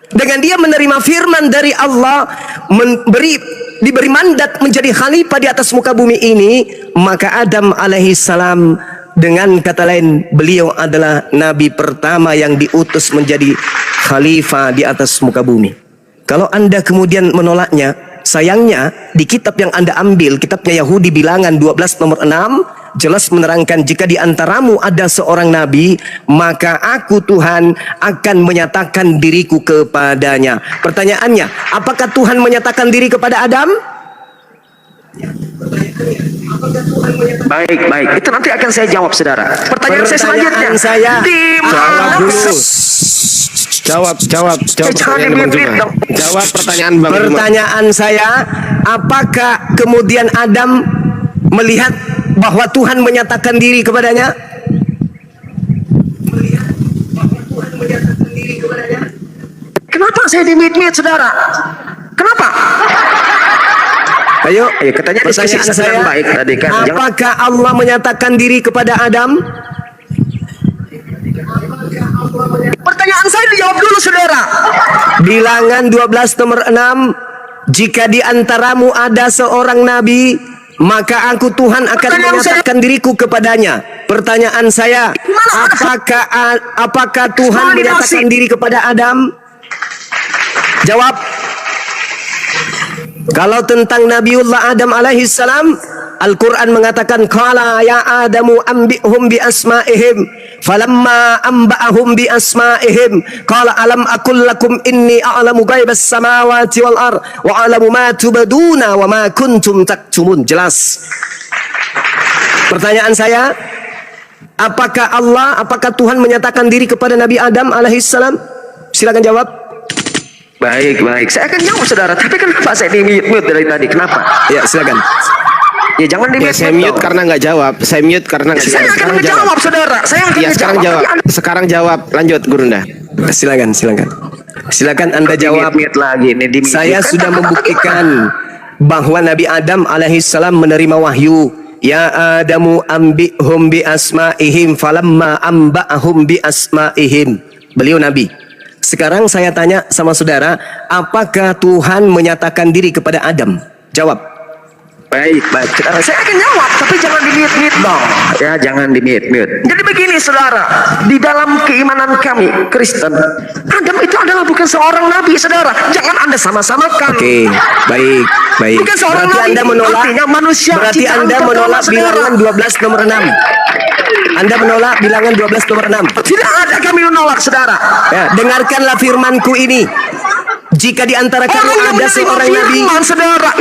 A: Dengan dia menerima firman dari Allah, diberi mandat menjadi khalifah di atas muka bumi ini, maka Adam alaihissalam, dengan kata lain, beliau adalah nabi pertama yang diutus menjadi khalifah di atas muka bumi. Kalau Anda kemudian menolaknya, sayangnya di kitab yang Anda ambil, kitabnya Yahudi Bilangan 12 nomor 6, jelas menerangkan jika di antaramu ada seorang nabi, maka aku Tuhan akan menyatakan diriku kepadanya. Pertanyaannya, apakah Tuhan menyatakan diri kepada Adam?
I: Baik, baik. Itu nanti akan saya jawab, saudara. Pertanyaan saya selanjutnya. Di mana?
H: Jawab pertanyaan Bang Zuma.
A: Pertanyaan saya, apakah kemudian Adam melihat bahwa Tuhan menyatakan diri kepadanya?
I: Kenapa saya dimit-mit, saudara? Kenapa?
A: Ayo,
I: Katanya diskusi
A: pertanyaan saya,
I: sedang baik tadi kan.
A: apakah Allah menyatakan diri kepada Adam?
I: Pertanyaan saya dijawab dulu, saudara.
A: Bilangan 12 nomor 6, jika di antaramu ada seorang nabi, maka aku Tuhan akan menyatakan diriku kepadanya. Pertanyaan saya, apakah Tuhan menyatakan diri kepada Adam? Jawab. Kalau tentang Nabiullah Adam alaihissalam, Al-Quran mengatakan qala ya Adamu anbi'hum bi asma'ihim falamma anba'ahum bi asma'ihim qala alam aqul lakum inni a'lamu ghaibas samawati wal ard wa a'lamu ma tubaduna wa ma kuntum taktumun. Jelas. Pertanyaan saya, apakah Tuhan menyatakan diri kepada Nabi Adam alaihissalam? Silakan jawab.
I: Baik, baik. Saya akan jawab, saudara. Tapi kenapa saya di-mute dari tadi? Kenapa?
A: Ya, silakan.
I: Ya jangan di-mute.
H: Saya mute karena nggak jawab. Saya mute karena nggak jawab.
I: Saya akan menjawab, saudara. Saya akan
H: sekarang jawab. Sekarang jawab. Lanjut, Gurunda.
A: Silakan Anda jawab.
I: Lagi nih,
A: saya sudah membuktikan bahwa Nabi Adam alaihissalam menerima wahyu. Ya Adamu ambihum bi asma'ihim falamma amba'ahum bi asma'ihim. Beliau Nabi. Sekarang saya tanya sama saudara, apakah Tuhan menyatakan diri kepada Adam? Jawab.
I: Baik, baik. Saya akan jawab, tapi jangan di-mute dong. Ya, jangan di-mute. Jadi begini, saudara. Di dalam keimanan kami, Kristen, Adam itu adalah bukan seorang nabi, saudara. Jangan Anda sama-samakan.
A: Oke, baik.
I: Bukan seorang
A: berarti
I: nabi.
A: Anda menolak,
I: Artinya manusia.
A: berarti Anda menolak bilangan 12 nomor 6. Anda menolak bilangan 12 nomor 6.
I: Tidak ada kami menolak, saudara.
A: Ya, dengarkanlah firmanku ini. Jika di antara kamu ada seorang nabi,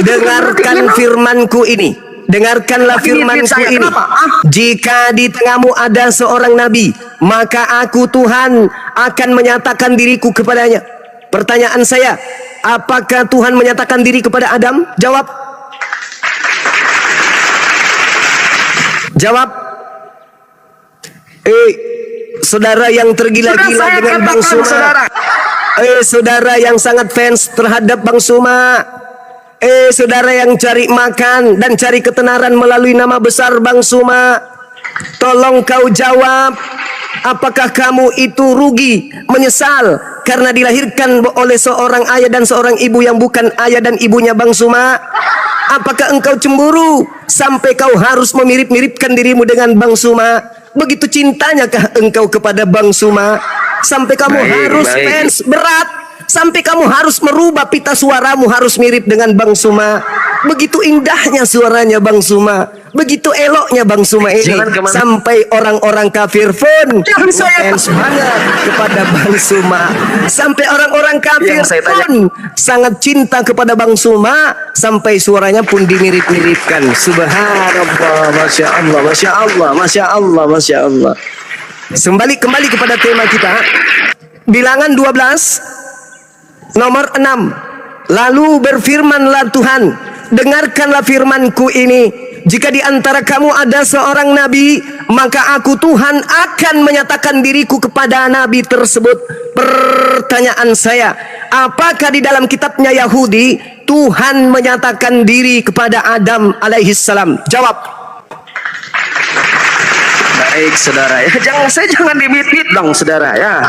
A: dengarkan firmanku ini. Dengarkanlah firmanku ini. Jika di tengahmu ada seorang nabi, maka aku Tuhan akan menyatakan diriku kepadanya. Pertanyaan saya, apakah Tuhan menyatakan diri kepada Adam? Jawab. Jawab. Saudara yang tergila-gila dengan Bang Suma. Saudara yang sangat fans terhadap Bang Suma. Saudara yang cari makan dan cari ketenaran melalui nama besar Bang Suma. Tolong kau jawab, apakah kamu itu rugi, menyesal karena dilahirkan oleh seorang ayah dan seorang ibu yang bukan ayah dan ibunya Bang Suma? Apakah engkau cemburu sampai kau harus memirip-miripkan dirimu dengan Bang Suma? Begitu cintanyakah engkau kepada Bang Suma sampai kamu harus fans berat, sampai kamu harus merubah pita suaramu harus mirip dengan Bang Suma? Begitu indahnya suaranya Bang Suma, begitu eloknya Bang Suma ini, sampai orang-orang kafir pun fans banget kepada Bang Suma, sampai orang-orang kafir pun sangat cinta kepada Bang Suma, sampai suaranya pun dimirip-miripkan. Subhanallah, masya Allah, masya Allah, masya Allah, masya Allah. Kembali kepada tema kita, bilangan 12 nomor 6. Lalu berfirmanlah Tuhan, dengarkanlah firmanku ini, jika di antara kamu ada seorang nabi, maka aku Tuhan akan menyatakan diriku kepada nabi tersebut. Pertanyaan saya, apakah di dalam kitabnya Yahudi Tuhan menyatakan diri kepada Adam alaihissalam? Jawab. Baik saudara ya, jangan dimit-mit dong saudara ya.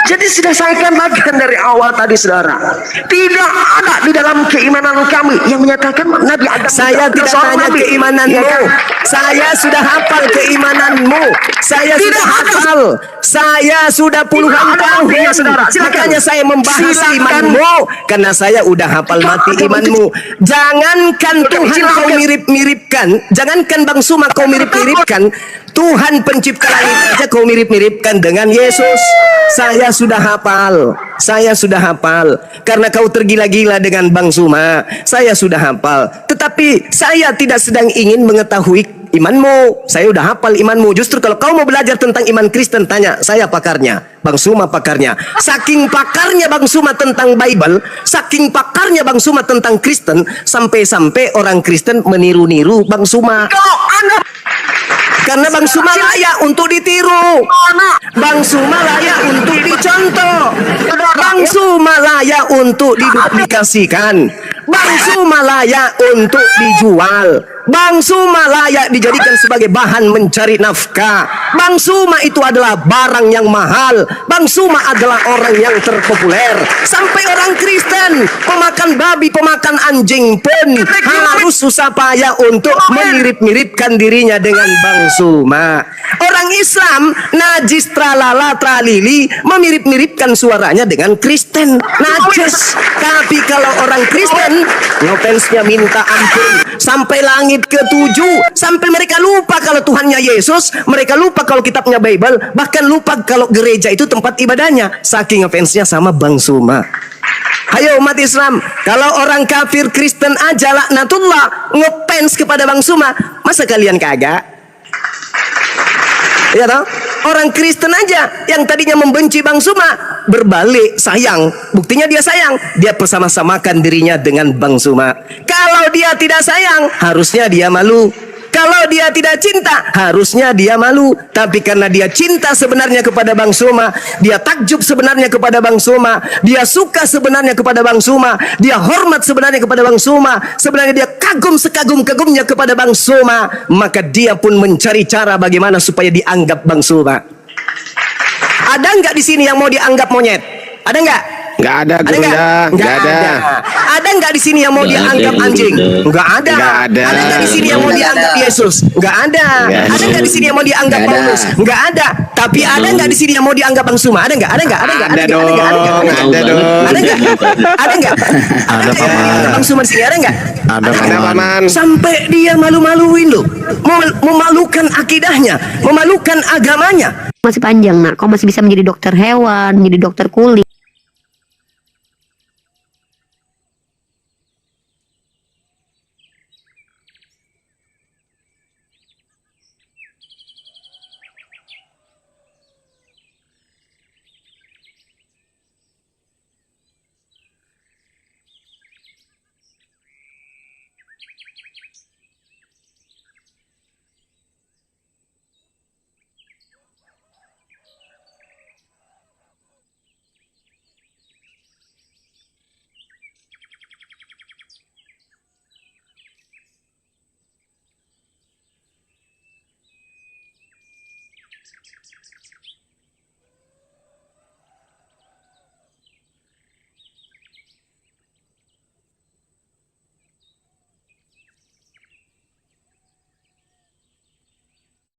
A: Jadi sudah saya katakan dari awal tadi saudara, tidak ada di dalam keimanan kami yang menyatakan Nabi Adam. Saya tidak tanya keimananmu, saya sudah hafal keimananmu, saya sudah hafal, saya sudah puluhan tahun saudara. Makanya saya membahas imanmu, karena saya udah hafal mati imanmu. Jangankan Tuhan kau mirip-miripkan, jangankan Bang Suma kau mirip-miripkan, Tuhan pencipta langit aja kau mirip-miripkan dengan Yesus. Saya sudah hafal, saya sudah hafal. Karena kau tergila-gila dengan Bang Suma, saya sudah hafal. Tetapi saya tidak sedang ingin mengetahui imanmu. Saya udah hafal imanmu. Justru kalau kau mau belajar tentang iman Kristen, tanya saya pakarnya, Bang Suma pakarnya. Saking pakarnya Bang Suma tentang Bible, saking pakarnya Bang Suma tentang Kristen, sampai-sampai orang Kristen meniru-niru Bang Suma. Karena Bang Suma layak untuk ditiru, Bang Suma layak untuk dicontoh, Bang Suma layak untuk diduplikasikan, Bang Suma layak untuk dijual, Bang Suma layak dijadikan sebagai bahan mencari nafkah. Bang Suma itu adalah barang yang mahal. Bang Suma adalah orang yang terpopuler. Sampai orang Kristen, pemakan babi, pemakan anjing pun harus susah payah untuk memirip-miripkan dirinya dengan Bang Suma. Orang Islam najis tralala tralili memirip-miripkan suaranya dengan Kristen, najis. Tapi kalau orang Kristen ngefans-nya minta ampun sampai langit ke-7, sampai mereka lupa kalau Tuhannya Yesus, mereka lupa kalau kitabnya Bible, bahkan lupa kalau gereja itu tempat ibadahnya, saking ngefans-nya sama Bang Suma. Hayo umat Islam, kalau orang kafir Kristen aja laknatullah ngefans kepada Bang Suma, masa kalian kagak? Ya toh? Orang Kristen aja yang tadinya membenci Bang Suma berbalik sayang. Buktinya dia sayang, dia bersama-samakan dirinya dengan Bang Suma. Kalau dia tidak sayang, harusnya dia malu. Kalau dia tidak cinta, harusnya dia malu. Tapi karena dia cinta sebenarnya kepada Bang Suma, dia takjub sebenarnya kepada Bang Suma, dia suka sebenarnya kepada Bang Suma, dia hormat sebenarnya kepada Bang Suma, sebenarnya dia kagum sekagum-kagumnya kepada Bang Suma, maka dia pun mencari cara bagaimana supaya dianggap Bang Suma. Ada nggak di sini yang mau dianggap monyet? Ada nggak?
H: Nggak ada, Gunda. Nggak ada.
A: Ada nggak di sini yang mau dianggap anjing? Nggak ada. Ada nggak di sini yang mau dianggap Yesus? Nggak ada. Ada nggak di sini yang mau dianggap Paulus? Nggak ada. Tapi ada nggak di sini yang mau dianggap Bang Suma? Ada nggak? Ada nggak? Ada nggak? Ada nggak? Ada nggak? Ada nggak? Ada nggak? Ada nggak? Bang Suma di sini ada nggak?
F: Ada
H: Paman.
A: Sampai dia malu-maluin loh, memalukan akidahnya, memalukan agamanya.
J: Masih panjang nak, kau masih bisa menjadi dokter hewan, menjadi dokter kulit.